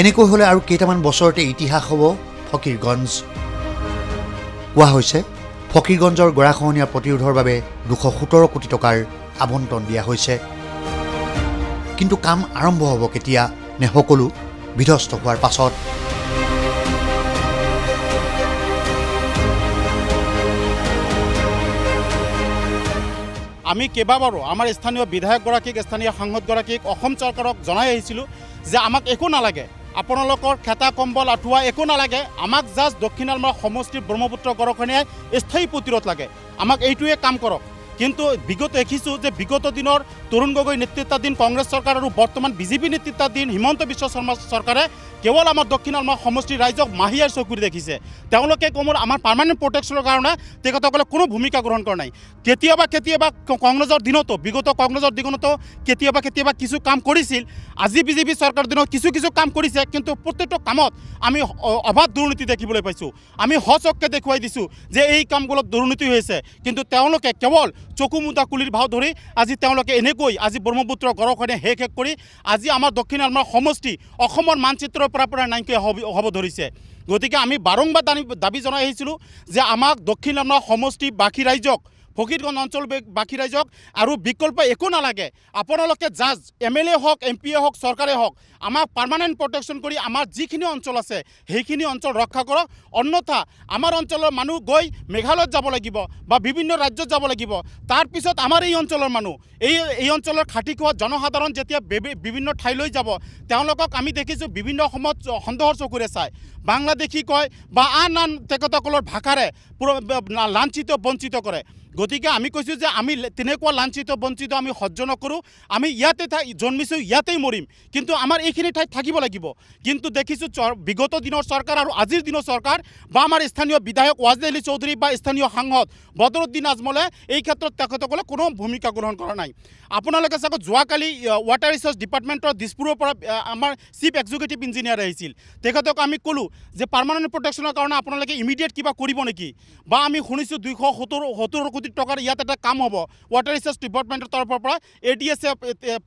এনেকৈ হ'লে আৰু কেইটামান বছৰতে ইতিহাস হ'ব ফকীৰগঞ্জ কোৱা হৈছে ফকীৰগঞ্জৰ গৰাখহনীয়া প্ৰতিৰোধৰ বাবে 217 কোটি টকাৰ আবণ্টন দিয়া হৈছে কিন্তু কাম আৰম্ভ হ'ব কেতিয়া নে সকলো বিধ্বস্ত হোৱাৰ পাছত আমি কেইবাবাৰো আমাৰ স্থানীয় বিধায়কগৰাকীক স্থানীয় সাংসদগৰাকীক অসম চৰকাৰক জনাই আহিছিলোঁ যে আমাক একো নালাগে আপোনালোকৰ খেতা কম্বল আঁঠুৱা একো নালাগে আমাক জাষ্ট দক্ষিণ আলমাৰা সমষ্টিৰ ব্ৰহ্মপুত্ৰ গৰাখহনীয়াই স্থায়ী প্ৰতিৰোধ লাগে আমাক এইটোৱে কাম কৰক কিন্তু বিগত দেখিছোঁ যে বিগত দিনৰ তৰুণ গগৈ নেতৃত্বাধীন কংগ্ৰেছ চৰকাৰ আৰু বৰ্তমান বিজেপি নেতৃত্বাধীন হিমন্ত বিশ্ব শৰ্মা চৰকাৰে কেৱল আমাৰ দক্ষিণ আলমাৰা সমষ্টিৰ ৰাইজক মাহিয়াৰ চকুৰে দেখিছে তেওঁলোকে কমৰ আমাৰ পাৰ্মানেণ্ট প্ৰটেকশ্যনৰ কাৰণে তেখেতসকলে কোনো ভূমিকা গ্ৰহণ কৰা নাই কেতিয়াবা কংগ্ৰেছৰ দিনতো বিগত কংগ্ৰেছৰ দিনতো কেতিয়াবা কিছু কাম কৰিছিল আজি বিজেপি চৰকাৰৰ দিনত কিছু কাম কৰিছে কিন্তু প্ৰত্যেকটো কামত আমি অবাধ দুৰ্নীতি দেখিবলৈ পাইছোঁ আমি সচককৈ দেখুৱাই দিছোঁ যে এই কামবোৰত দুৰ্নীতি হৈছে কিন্তু তেওঁলোকে কেৱল চকু মুদা কুলিৰ ভাও ধৰি আজি তেওঁলোকে এনেকৈ আজি ব্ৰহ্মপুত্ৰ গৰাখহনীয়া শেষ কৰি আজি আমাৰ দক্ষিণ আলমাৰা সমষ্টি অসমৰ মানচিত্ৰৰ পৰা নাইকিয়া হ'ব ধৰিছে গতিকে আমি বাৰংবাৰ দাবী জনাই আহিছিলোঁ যে আমাক দক্ষিণ আলমাৰা সমষ্টি বাকী ৰাইজক ফকীৰগঞ্জ অঞ্চল বাকী ৰাইজক আৰু বিকল্প একো নালাগে আপোনালোকে জাজ MLA হওক MP হওক চৰকাৰে হওক আমাক পাৰ্মানেণ্ট প্ৰটেকশ্যন কৰি আমাৰ যিখিনি অঞ্চল আছে সেইখিনি অঞ্চল ৰক্ষা কৰক অন্যথা আমাৰ অঞ্চলৰ মানুহ গৈ মেঘালয়ত যাব লাগিব বা বিভিন্ন ৰাজ্যত যাব লাগিব তাৰপিছত আমাৰ এই অঞ্চলৰ মানুহ এই অঞ্চলৰ খাটি খোৱা জনসাধাৰণ যেতিয়া বিভিন্ন ঠাইলৈ যাব তেওঁলোকক আমি দেখিছোঁ বিভিন্ন সময়ত সন্দেহৰ চকুৰে চায় বাংলাদেশী কয় বা আন তেখেতসকলৰ ভাষাৰে লাঞ্ছিত বঞ্চিত কৰে গতিকে আমি কৈছোঁ যে আমি তেনেকুৱা লাঞ্ছিত বঞ্চিত আমি সহ্য নকৰোঁ আমি ইয়াতে জন্মিছোঁ ইয়াতেই মৰিম কিন্তু আমাৰ এইখিনি ঠাইত থাকিব লাগিব কিন্তু দেখিছোঁ বিগত দিনৰ চৰকাৰ আৰু আজিৰ দিনৰ চৰকাৰ বা আমাৰ স্থানীয় বিধায়ক ৱাজেদ আলী চৌধুৰী বা স্থানীয় সাংসদ বদৰুদ্দিন আজমলে এই ক্ষেত্ৰত তেখেতসকলে কোনো ভূমিকা গ্ৰহণ কৰা নাই আপোনালোকে চাওক যোৱাকালি ৱাটাৰ ৰিচোৰ্চ ডিপাৰ্টমেণ্টৰ দিছপুৰৰ পৰা আমাৰ চিফ এক্সিকিউটিভ ইঞ্জিনিয়াৰ আহিছিল তেখেতক আমি ক'লোঁ যে পাৰ্মানেণ্ট প্ৰটেকশ্যনৰ কাৰণে আপোনালোকে ইমিডিয়েট কিবা কৰিব নেকি বা আমি শুনিছোঁ 270 কোটি টকাৰ ইয়াত এটা কাম হ'ব ৱাটাৰ ৰিচোৰ্চ ডিপাৰ্টমেণ্টৰ তৰফৰ পৰা ADS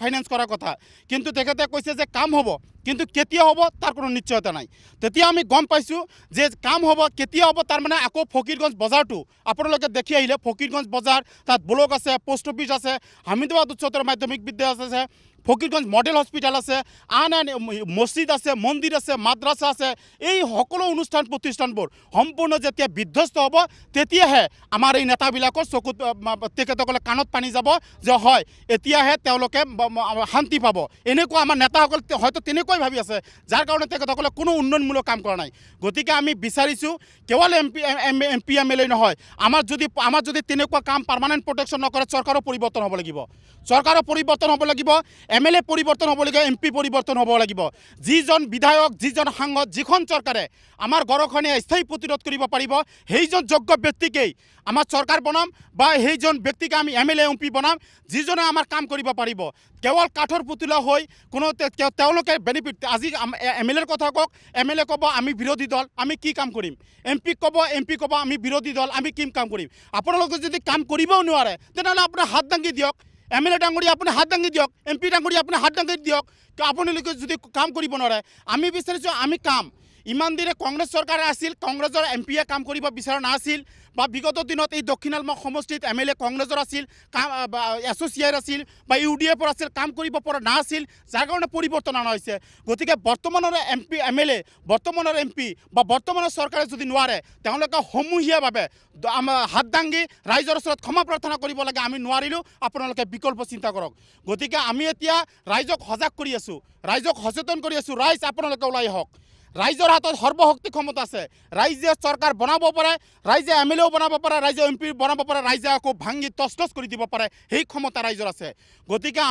ফাইনেন্স কৰাৰ কথা কিন্তু তেখেতে কৈছে যে কাম হ'ব কিন্তু কেতিয়া হ'ব তাৰ কোনো নিশ্চয়তা নাই তেতিয়া আমি গম পাইছোঁ যে কাম হ'ব কেতিয়া হ'ব তাৰ মানে আকৌ ফকীৰগঞ্জ বজাৰটো আপোনালোকে দেখি আহিলে ফকীৰগঞ্জ বজাৰ তাত ব্লক আছে পোষ্ট অফিচ আছে হামিদাবাদ উচ্চতৰ মাধ্যমিক বিদ্যালয় আছে ফকীৰগঞ্জ মডেল হস্পিটেল আছে আন মছজিদ আছে মন্দিৰ আছে মাদ্ৰাছা আছে এই সকলো অনুষ্ঠান প্ৰতিষ্ঠানবোৰ সম্পূৰ্ণ যেতিয়া বিধ্বস্ত হ'ব তেতিয়াহে আমাৰ এই নেতাবিলাকৰ চকুত তেখেতসকলে কাণত পানী যাব যে হয় এতিয়াহে তেওঁলোকে শান্তি পাব এনেকুৱা আমাৰ নেতাসকল হয়তো তেনেকুৱাই ভাবি আছে যাৰ কাৰণে তেখেতসকলে কোনো উন্নয়নমূলক কাম কৰা নাই গতিকে আমি বিচাৰিছোঁ কেৱল MP MLA নহয় আমাৰ যদি তেনেকুৱা কাম পাৰ্মানেণ্ট প্ৰটেকশ্যন নকৰে চৰকাৰৰ পৰিৱৰ্তন হ'ব লাগিব MLA পৰিৱৰ্তন হ'ব লাগিব MP পৰিৱৰ্তন হ'ব লাগিব যিজন বিধায়ক যিজন সাংসদ যিখন চৰকাৰে আমাৰ গৰাখহনীয়া স্থায়ী প্ৰতিৰোধ কৰিব পাৰিব সেইজন যোগ্য ব্যক্তিকেই আমাৰ চৰকাৰ বনাম বা সেইজন ব্যক্তিকে আমি MLA MP বনাম যিজনে আমাৰ কাম কৰিব পাৰিব কেৱল কাঠৰ পুতলা হৈ কোনো তেওঁলোকে বেনিফিট আজি MLAৰ কথা কওক MLA ক'ব আমি বিৰোধী দল আমি কি কাম কৰিম MP ক'ব আমি বিৰোধী দল আমি কি কাম কৰিম আপোনালোকে যদি কাম কৰিবও নোৱাৰে তেনেহ'লে আপোনাৰ হাত দাঙি দিয়ক MLA ডাঙৰী আপুনি হাত দাঙি দিয়ক MP ডাঙৰী আপুনি হাত দাঙি দিয়ক আপোনালোকে যদি কাম কৰিব নোৱাৰে আমি বিচাৰিছোঁ আমি কাম ইমান দিনে কংগ্ৰেছ চৰকাৰ আছিল কংগ্ৰেছৰ MPয়ে কাম কৰিব বিচৰা নাছিল বা বিগত দিনত এই দক্ষিণ আলমাৰা সমষ্টিত MLA কংগ্ৰেছৰ আছিল কাম এছ'চিয়েট আছিল বা UDF আছিল কাম কৰিব পৰা নাছিল যাৰ কাৰণে পৰিৱৰ্তন অনা হৈছে গতিকে বৰ্তমানৰ MLA বৰ্তমানৰ MP বা বৰ্তমানৰ চৰকাৰে যদি নোৱাৰে তেওঁলোকে সমূহীয়াভাৱে আমাৰ হাত দাঙি ৰাইজৰ ওচৰত ক্ষমা প্ৰাৰ্থনা কৰিব লাগে আমি নোৱাৰিলোঁ আপোনালোকে বিকল্প চিন্তা কৰক গতিকে আমি এতিয়া ৰাইজক সজাগ কৰি আছোঁ ৰাইজক সচেতন কৰি আছোঁ ৰাইজ আপোনালোকে ওলাই আহক ৰাইজৰ হাতত সৰ্বশক্তি ক্ষমতা আছে ৰাইজে চৰকাৰ বনাব পাৰে ৰাইজে MLA বনাব পাৰে ৰাইজে MP বনাব পাৰে ৰাইজে আকৌ ভাঙি তছনছ কৰি দিব পাৰে সেই ক্ষমতা ৰাইজৰ আছে গতিকে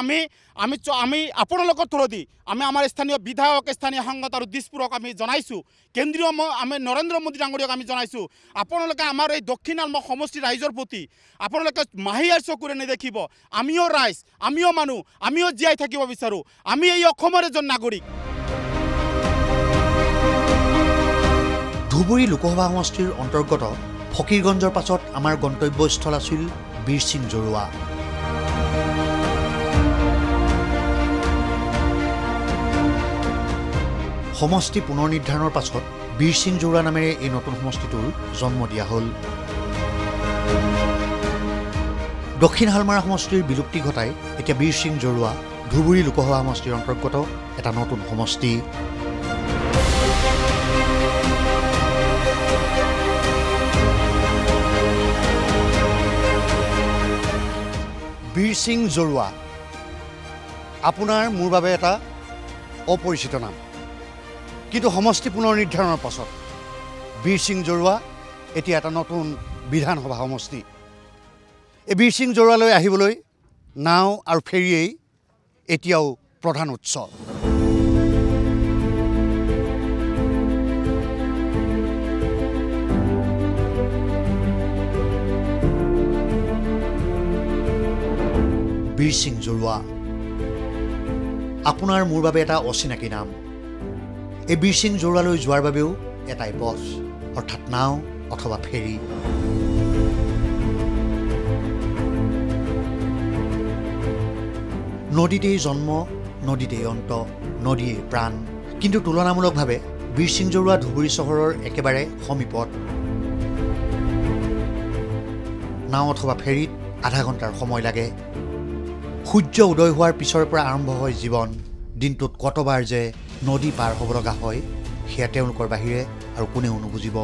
আমি আপোনালোকৰ থ্ৰুদি আমি আমাৰ স্থানীয় বিধায়ক স্থানীয় সংগঠন আৰু দিছপুৰক আমি জনাইছোঁ কেন্দ্ৰীয় আমি নৰেন্দ্ৰ মোদী ডাঙৰীয়াক আমি জনাইছোঁ আপোনালোকে আমাৰ এই দক্ষিণ আলমা সমষ্টি ৰাইজৰ প্ৰতি আপোনালোকে মাহিয়াৰ চকুৰে নেদেখিব আমিও ৰাইজ আমিও মানুহ আমিও জীয়াই থাকিব বিচাৰোঁ আমি এই অসমৰ এজন নাগৰিক ধুবুৰী লোকসভা সমষ্টিৰ অন্তৰ্গত ফকীৰগঞ্জৰ পাছত আমাৰ গন্তব্যস্থল আছিল বীৰসিং জৰুৱা সমষ্টি পুনৰ নিৰ্ধাৰণৰ পাছত বীৰসিং জৰুৱা নামেৰে এই নতুন সমষ্টিটোৰ জন্ম দিয়া হ'ল দক্ষিণ হালমাৰা সমষ্টিৰ বিলুপ্তি ঘটাই এতিয়া বীৰসিং জৰুৱা ধুবুৰী লোকসভা সমষ্টিৰ অন্তৰ্গত এটা নতুন সমষ্টি বীৰসিং জৰুৱা আপোনাৰ মোৰ বাবে এটা অপৰিচিত নাম কিন্তু সমষ্টি পুনৰ নিৰ্ধাৰণৰ পাছত বীৰসিং জৰুৱা এতিয়া এটা নতুন বিধানসভা সমষ্টি এই বীৰসিং জৰুৱালৈ আহিবলৈ নাও আৰু ফেৰীয়েই এতিয়াও প্ৰধান উৎস বীৰসিং জৰুৱা আপোনাৰ মোৰ বাবে এটা অচিনাকি নাম এই বীৰসিং জৰুৱালৈ যোৱাৰ বাবেও এটাই পথ অৰ্থাৎ নাও অথবা ফেৰী নদীতেই জন্ম নদীতেই অন্ত নদীয়েই প্ৰাণ কিন্তু তুলনামূলকভাৱে বীৰসিং জৰুৱা ধুবুৰী চহৰৰ একেবাৰে সমীপত নাও অথবা ফেৰীত আধা ঘণ্টাৰ সময় লাগে সূৰ্য উদয় হোৱাৰ পিছৰ পৰা আৰম্ভ হয় জীৱন দিনটোত কতবাৰ যে নদী পাৰ হ'ব লগা হয় সেয়া তেওঁলোকৰ বাহিৰে আৰু কোনেও নুবুজিব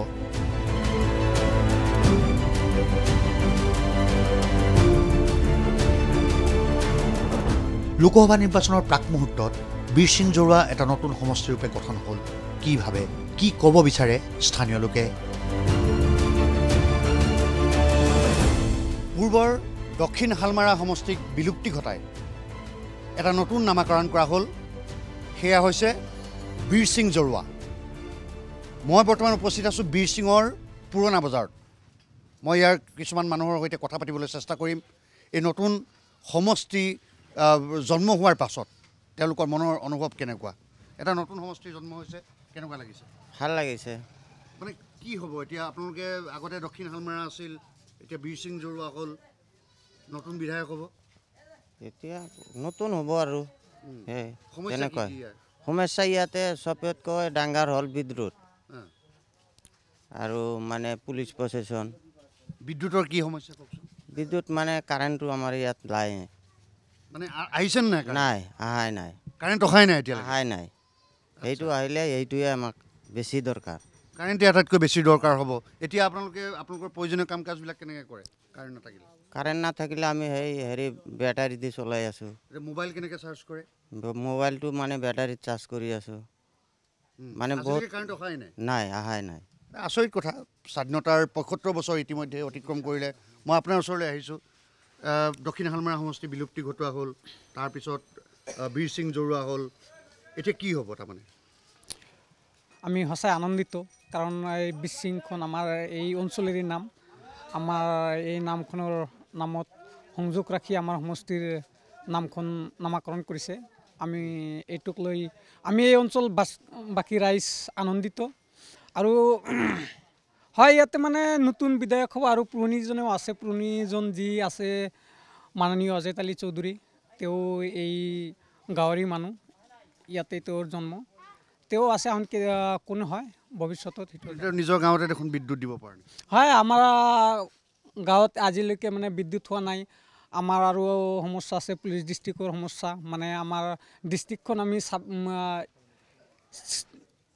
লোকসভা নিৰ্বাচনৰ প্ৰাক মুহূৰ্তত বীৰসিং জৰুৱা এটা নতুন সমষ্টিৰূপে গঠন হ'ল কি ভাবে কি ক'ব বিচাৰে স্থানীয় লোকে পূৰ্বৰ দক্ষিণ হালমাৰা সমষ্টিক বিলুপ্তি ঘটাই এটা নতুন নামাকৰণ কৰা হ'ল সেয়া হৈছে বীৰসিং জৰুৱা মই বৰ্তমান উপস্থিত আছোঁ বীৰসিঙৰ পুৰণা বজাৰত মই ইয়াৰ কিছুমান মানুহৰ সৈতে কথা পাতিবলৈ চেষ্টা কৰিম এই নতুন সমষ্টি জন্ম হোৱাৰ পাছত তেওঁলোকৰ মনৰ অনুভৱ কেনেকুৱা এটা নতুন সমষ্টি জন্ম হৈছে কেনেকুৱা লাগিছে ভাল লাগিছে মানে কি হ'ব এতিয়া আপোনালোকে আগতে দক্ষিণ হালমাৰা আছিল এতিয়া বীৰসিং জৰুৱা হ'ল নতুন বিধায়ক হ'ব এতিয়া নতুন হ'ব আৰু তেনেকুৱা সমস্যা ইয়াতে চবতকৈ ডাঙৰ হ'ল বিদ্যুৎ আৰু মানে পুলিচ প্ৰশাসন বিদ্যুতৰ কি সমস্যা কওকচোন বিদ্যুৎ মানে কাৰেণ্টটো আমাৰ ইয়াত নাই মানে আহিছে নাই নাই আহাই নাই কাৰেণ্ট অহাই নাই এতিয়া আহাই নাই এইটো আহিলে এইটোৱে আমাক বেছি দৰকাৰ কাৰেণ্টে আটাইতকৈ বেছি দৰকাৰ হ'ব এতিয়া আপোনালোকৰ প্ৰয়োজনীয় কাম কাজবিলাক কেনেকৈ কৰে কাৰেণ্ট নাথাকিলে কাৰেণ্ট নাথাকিলে আমি হেৰি বেটাৰী দি চলাই আছোঁ মোবাইল কেনেকৈ চাৰ্জ কৰে মোবাইলটো মানে বেটাৰীত চাৰ্জ কৰি আছোঁ মানে বহুত কাৰেণ্ট অহাই নাই নাই আহাই নাই আচৰিত কথা স্বাধীনতাৰ ৭৫ বছৰ ইতিমধ্যে অতিক্ৰম কৰিলে মই আপোনাৰ ওচৰলৈ আহিছোঁ দক্ষিণ হালমাৰা সমষ্টি বিলুপ্তি ঘটোৱা হ'ল তাৰপিছত বীৰসিং জৰুৱা হ'ল এতিয়া কি হ'ব তাৰমানে আমি সঁচাই আনন্দিত কাৰণ এই বীৰসিংখন আমাৰ এই অঞ্চলেৰে নাম আমাৰ এই নামখনৰ নামত সংযোগ ৰাখি আমাৰ সমষ্টিৰ নামখন নামাকৰণ কৰিছে আমি এইটোক লৈ আমি এই অঞ্চল বাকী ৰাইজ আনন্দিত আৰু হয় ইয়াতে মানে নতুন বিধায়ক হ'ব আৰু পুৰণিজনেও আছে পুৰণিজন যি আছে মাননীয় অজয় আলী চৌধুৰী তেওঁ এই গাঁৱৰে মানুহ ইয়াতে তেওঁৰ জন্ম তেওঁ আছে আনকি কোন হয় ভৱিষ্যতত নিজৰ গাঁৱতে দেখোন বিদ্যুৎ দিব পাৰে হয় আমাৰ গাঁৱত আজিলৈকে মানে বিদ্যুৎ হোৱা নাই আমাৰ আৰু সমস্যা আছে পুলিচ ডিষ্ট্ৰিক্টৰ সমস্যা মানে আমাৰ ডিষ্ট্ৰিক্টখন আমি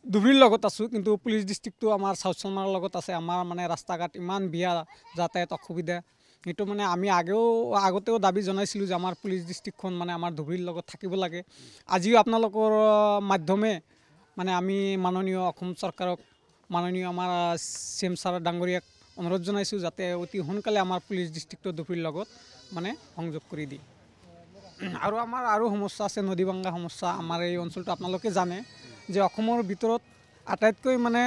ধুবুৰীৰ লগত আছোঁ কিন্তু পুলিচ ডিষ্ট্ৰিক্টটো আমাৰ চাউথ চালমাৰাৰ লগত আছে আমাৰ মানে ৰাস্তা ঘাট ইমান বিয়া যাতায়াত অসুবিধা এইটো মানে আমি আগতেও দাবী জনাইছিলোঁ যে আমাৰ পুলিচ ডিষ্ট্ৰিক্টখন মানে আমাৰ ধুবুৰীৰ লগত থাকিব লাগে আজিও আপোনালোকৰ মাধ্যমে মানে আমি মাননীয় অসম চৰকাৰক মাননীয় আমাৰ CM ছাৰ ডাঙৰীয়াক অনুৰোধ জনাইছোঁ যাতে অতি সোনকালে আমাৰ পুলিচ ডিষ্ট্ৰিক্টৰ ধুবুৰীৰ লগত মানে সংযোগ কৰি দিয়ে। আৰু আমাৰ আৰু সমস্যা আছে, নদী ভাঙ্গা সমস্যা। আমাৰ এই অঞ্চলটো আপোনালোকে জানে যে অসমৰ ভিতৰত আটাইতকৈ মানে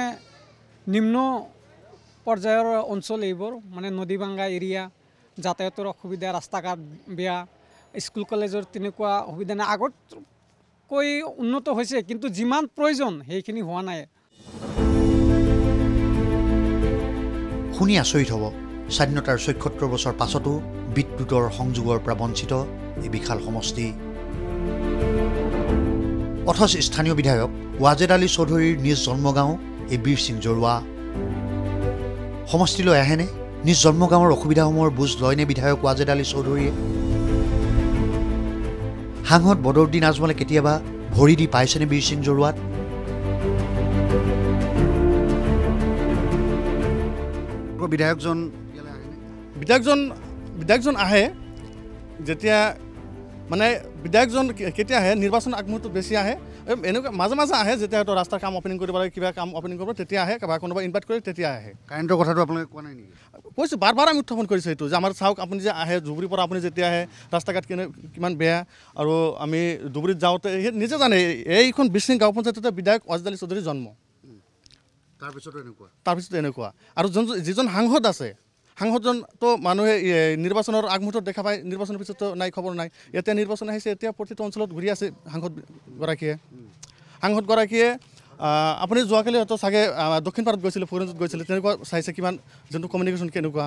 নিম্ন পৰ্যায়ৰ অঞ্চল এইবোৰ, মানে নদী ভাঙ্গা এৰিয়া, যাতায়াতৰ অসুবিধা, ৰাস্তা ঘাট বেয়া, স্কুল কলেজৰ তেনেকুৱা সুবিধা নাই। আগতকৈ উন্নত হৈছে কিন্তু যিমান প্ৰয়োজন সেইখিনি হোৱা নাই। শুনি আচৰিত হ'ব, স্বাধীনতাৰ ৭৪ বছৰ পাছতো বিদ্যুতৰ সংযোগৰ পৰা বঞ্চিত এই বিশাল সমষ্টি। অথচ স্থানীয় বিধায়ক ৱাজেদ আলী চৌধুৰীৰ নিজ জন্মগাঁও এই বীৰ সিং জৰুৱা। সমষ্টিলৈ আহেনে? নিজ জন্মগাঁৱৰ অসুবিধাসমূহৰ বুজ লয়নে বিধায়ক ৱাজেদ আলী চৌধুৰীয়ে? সাংসদ বদৰুদ্দিন আজমলে কেতিয়াবা ভৰি দি পাইছেনে বীৰ সিং জৰুৱাত? বিধায়কজন আহে যেতিয়া মানে বিধায়কজন কেতিয়া আহে, নিৰ্বাচন আগমুহূৰ্তত বেছি আহে। এনেকুৱা মাজে মাজে আহে যেতিয়া হয়তো ৰাস্তাৰ কাম অপেনিং কৰিব লাগে, কিবা কাম অপেনিং কৰিব তেতিয়া আহে, বা কোনোবা ইনভাইট কৰে তেতিয়া আহে। কাৰেণ্টৰ কথাটো আপোনালোকে কোৱা নাই নেকি? কৈছোঁ, বাৰ আমি উত্থাপন কৰিছোঁ এইটো যে আমাৰ চাওক, আপুনি যে আহে ধুবুৰীৰ পৰা, আপুনি যেতিয়া আহে ৰাস্তা ঘাট কিমান বেয়া। আৰু আমি ধুবুৰীত যাওঁতে নিজে জানে এইখন বীৰ সিং গাঁও পঞ্চায়ততে বিধায়ক ৱাজেদ আলী চৌধুৰীৰ জন্ম। তাৰপিছত এনেকুৱা আৰু যিজন সাংসদ আছে, সাংসদজনতো মানুহে নিৰ্বাচনৰ আগমুহূৰ্তত দেখা পায়, নিৰ্বাচনৰ পিছততো নাই, খবৰ নাই। এতিয়া নিৰ্বাচন আহিছে, এতিয়া প্ৰতিটো অঞ্চলত ঘূৰি আছে সাংসদগৰাকীয়ে। আপুনি যোৱাকালি হয়তো চাগে দক্ষিণ পাৰত গৈছিলে, ফৰিঞ্জত গৈছিলে, তেনেকুৱা চাইছে কিমান যোনটো কমিউনিকেশ্যন কেনেকুৱা।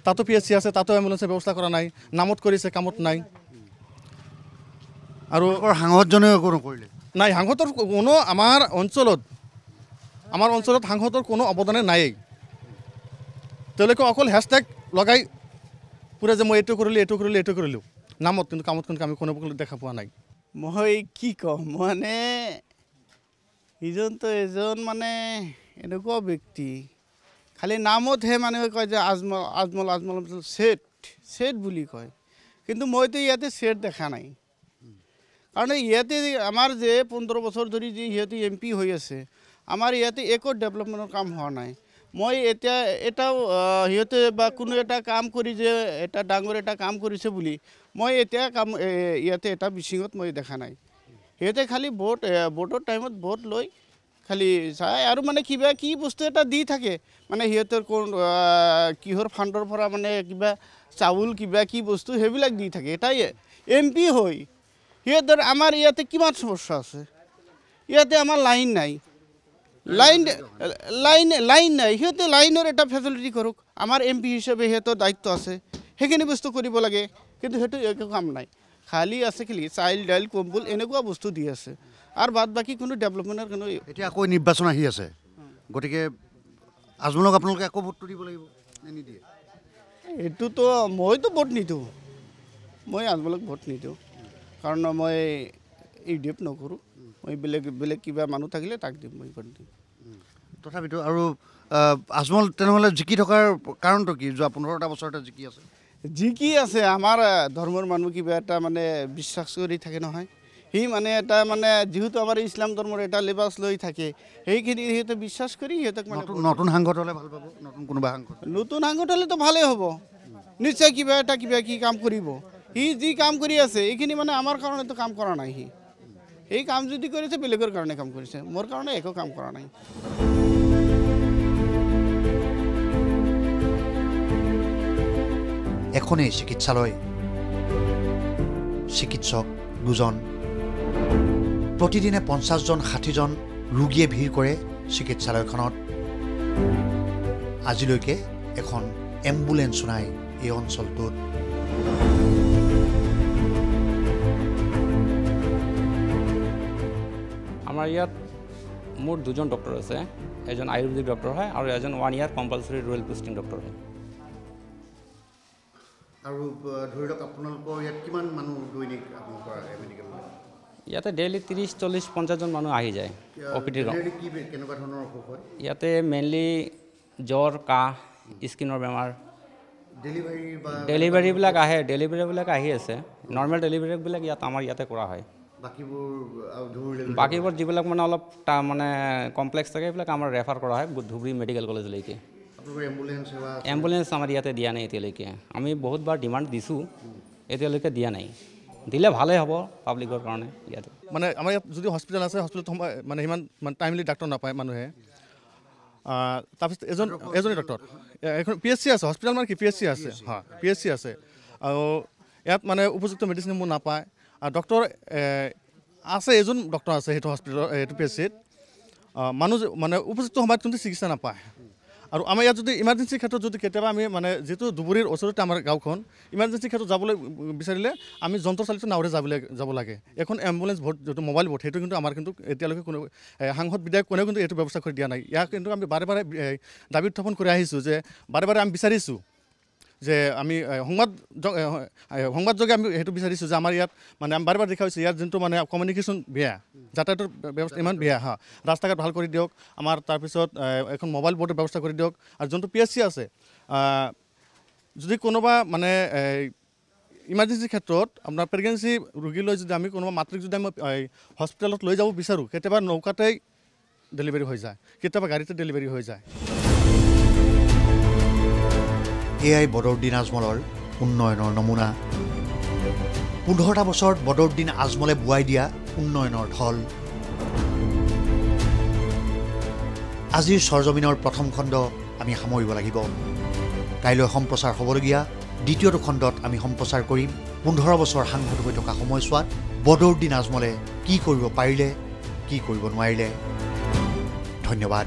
তাতো PHC আছে, তাতো এম্বুলেঞ্চৰ ব্যৱস্থা কৰা নাই, নামত কৰিছে, কামত নাই। আৰু সাংসদজনেও একো নকৰিলে নাই, সাংসদৰ কোনো আমাৰ অঞ্চলত সাংসদৰ কোনো অৱদানে নায়েই। তেওঁলোকে অকল হেছটেগ লগাই পুৰা যে মই এইটো কৰিলোঁ নামত, কিন্তু কামত কিন্তু আমি কোনো দেখা পোৱা নাই। মই কি ক'ম, মানে ইজনতো এজন মানে এনেকুৱা ব্যক্তি, খালি নামতহে মানুহে কয় যে আজমল ছেট বুলি কয়, কিন্তু মইতো ইয়াতে ছেট দেখা নাই। কাৰণ ইয়াতে আমাৰ যে 15 বছৰ ধৰি যে সিহঁতে MP হৈ আছে, আমাৰ ইয়াতে একো ডেভেলপমেণ্টৰ কাম হোৱা নাই। মই এতিয়া এটাও সিহঁতে বা কোনো এটা কাম কৰি যে এটা ডাঙৰ এটা কাম কৰিছে বুলি মই এতিয়া ইয়াতে এটা বিচিঙত মই দেখা নাই। সিহঁতে খালি ভোটৰ টাইমত ভোট লৈ খালি চাই আৰু মানে কিবা কি বস্তু এটা দি থাকে, মানে সিহঁতৰ কিহৰ ফাণ্ডৰ পৰা মানে কিবা চাউল কিবা কি বস্তু সেইবিলাক দি থাকে। এটাই MP হৈ সিহঁতৰ আমাৰ ইয়াতে কিমান সমস্যা আছে। ইয়াতে আমাৰ লাইন নাই, লাইন নাই। সিহঁতে লাইনৰ এটা ফেচিলিটি কৰক, আমাৰ MP হিচাপে সিহঁতৰ দায়িত্ব আছে, সেইখিনি বস্তু কৰিব লাগে, কিন্তু সেইটো একো কাম নাই। খালি আছে খালি চাইল্ড ডাইল কম্বল এনেকুৱা বস্তু দি আছে, আৰু বাদ বাকী কোনো ডেভেলপমেণ্টৰ কোনো। এতিয়া আকৌ নিৰ্বাচন আহি আছে, গতিকে আজমলক আপোনালোকে আকৌ ভোটটো দিব লাগিব নে নিদিয়ে? এইটোতো মইতো ভোট নিদিওঁ, মই আজমলক ভোট নিদিওঁ, কাৰণ মই UDF নকৰোঁ। মই বেলেগ কিবা মানুহ থাকিলে তাক দিম, মই ভোট দিম। তথাপিতো আৰু আজমল তেনেহ'লে জিকি থকাৰ কাৰণটো কি? যোৱা 15টা বছৰতে জিকি আছে, আমাৰ ধৰ্মৰ মানুহ কিবা এটা মানে বিশ্বাস কৰি থাকে নহয়। সি মানে এটা মানে যিহেতু আমাৰ ইছলাম ধৰ্মৰ এটা লেবাছ লৈ থাকে, সেইখিনি সিহঁতে বিশ্বাস কৰি সিহঁতক মানে নতুন সাংসদ হ'লে ভাল পাব, নতুন সাংসদ হ'লেতো ভালেই হ'ব, নিশ্চয় কিবা কি কাম কৰিব। সি যি কাম কৰি আছে এইখিনি মানে আমাৰ কাৰণেতো কাম কৰা নাই। সি এই কাম যদি কৰিছে বেলেগৰ কাৰণে কাম কৰিছে, মোৰ কাৰণে একো কাম কৰা নাই। এখনেই চিকিৎসালয়, চিকিৎসক 2জন, প্ৰতিদিনে 50জন 60জন ৰোগীয়ে ভিৰ কৰে চিকিৎসালয়খনত। আজিলৈকে এখন এম্বুলেন্স নাই এই অঞ্চলটোত। আমাৰ ইয়াত মোৰ 2জন ডক্টৰ আছে, এজন আয়ুৰ্বেদিক ডক্টৰ হয় আৰু এজন 1 ইয়াৰ কম্পালচৰি ৰুৰেল পোষ্টিং ডক্টৰ হয়। আৰু ধৰি লওক আপোনালোকৰ ইয়াত কিমান মানুহ দৈনিক আপোনালোকৰ মেডিকেল? ইয়াতে ডেইলি 30, 40, 50জন মানুহ আহি যায় OPD-ৰ। কেনেকুৱা ধৰণৰ অসুখ হয় ইয়াতে? মেইনলি জ্বৰ, কাহ, স্কিনৰ বেমাৰ। ডেলিভাৰীবিলাক আহে, ডেলিভাৰীবিলাক আহি আছে। নৰ্মেল ডেলিভাৰীবিলাক আমাৰ ইয়াতে কৰা হয়। বাকীবোৰ যিবিলাক মানে অলপ মানে কমপ্লেক্স থাকে সেইবিলাক আমাৰ ৰেফাৰ কৰা হয় ধুবুৰী মেডিকেল কলেজলৈকে। এম্বুলেঞ্চ আমাৰ ইয়াতে দিয়া নাই এতিয়ালৈকে। আমি বহুতবাৰ ডিমাণ্ড দিছোঁ, এতিয়ালৈকে দিয়া নাই। দিলে ভালেই হ'ব পাব্লিকৰ কাৰণে। ইয়াতে মানে আমাৰ ইয়াত যদি হস্পিটেল আছে, হস্পিটেলত মানে সিমান মানে টাইমলি ডাক্তৰ নাপায় মানুহে। তাৰপিছত এজনী ডক্টৰ এখন PHC আছে, হস্পিটেল মানে কি PHC আছে, হয় PHC আছে। আৰু ইয়াত মানে উপযুক্ত মেডিচিনবোৰ নাপায়। আৰু ডক্টৰ আছে, এজন ডক্টৰ আছে সেইটো হস্পিটেলৰ এইটো PHCত। মানুহ মানে উপযুক্ত সময়ত কিন্তু চিকিৎসা নাপায়। আৰু আমাৰ ইয়াত যদি ইমাৰ্জেঞ্চিৰ ক্ষেত্ৰত যদি কেতিয়াবা আমি মানে যিহেতু ধুবুৰীৰ ওচৰতে আমাৰ গাঁওখন, ইমাৰ্জেঞ্চিৰ ক্ষেত্ৰত যাবলৈ বিচাৰিলে আমি যন্ত্ৰচালিত নাৱেৰে যাব লাগে। এখন এম্বুলেঞ্চ ভোট যিটো মোবাইল ভোট সেইটো কিন্তু আমাৰ কিন্তু এতিয়ালৈকে কোনো সাংসদ বিধায়ক কোনেও কিন্তু এইটো ব্যৱস্থা কৰি দিয়া নাই। ইয়াক কিন্তু আমি বাৰে বাৰে দাবী উত্থাপন কৰি আহিছোঁ যে বাৰে বাৰে আমি বিচাৰিছোঁ যে আমি সংবাদযোগে আমি সেইটো বিচাৰিছোঁ যে আমাৰ ইয়াত মানে আমি বাৰে বাৰে দেখা হৈছে ইয়াত যোনটো মানে কমিউনিকেশ্যন বেয়া, যাতায়াতৰ ব্যৱস্থা ইমান বেয়া। ৰাস্তা ঘাট ভাল কৰি দিয়ক, আমাৰ তাৰপিছত এখন মোবাইল বৰ্ডৰ ব্যৱস্থা কৰি দিয়ক। আৰু যোনটো PHC আছে, যদি কোনোবা মানে ইমাৰ্জেঞ্চিৰ ক্ষেত্ৰত আপোনাৰ প্ৰেগনেঞ্চি ৰোগী লৈ যদি আমি কোনোবা মাতৃক যদি আমি হস্পিটেলত লৈ যাব বিচাৰোঁ, কেতিয়াবা নৌকাতেই ডেলিভাৰী হৈ যায়, কেতিয়াবা গাড়ীতে ডেলিভাৰী হৈ যায়। এয়াই বদৰুদ্দিন আজমলৰ উন্নয়নৰ নমুনা। 15টা বছৰত বদৰুদ্দিন আজমলে বোৱাই দিয়া উন্নয়নৰ ঢল। আজিৰ সৰজমিনৰ প্ৰথম খণ্ড আমি সামৰিব লাগিব। কাইলৈ সম্প্ৰচাৰ হ'বলগীয়া দ্বিতীয়টো খণ্ডত আমি সম্প্ৰচাৰ কৰিম 15 বছৰ সাংসদ হৈ থকা সময়ছোৱাত বদৰুদ্দিন আজমলে কি কৰিব পাৰিলে, কি কৰিব নোৱাৰিলে। ধন্যবাদ।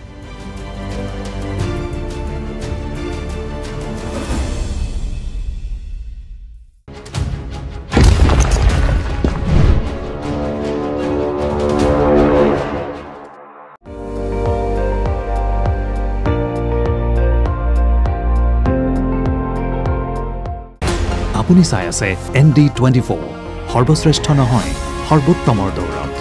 আপুনি চাই আছে ND24, সৰ্বশ্ৰেষ্ঠ নহয় সৰ্বোত্তমৰ দৌৰত।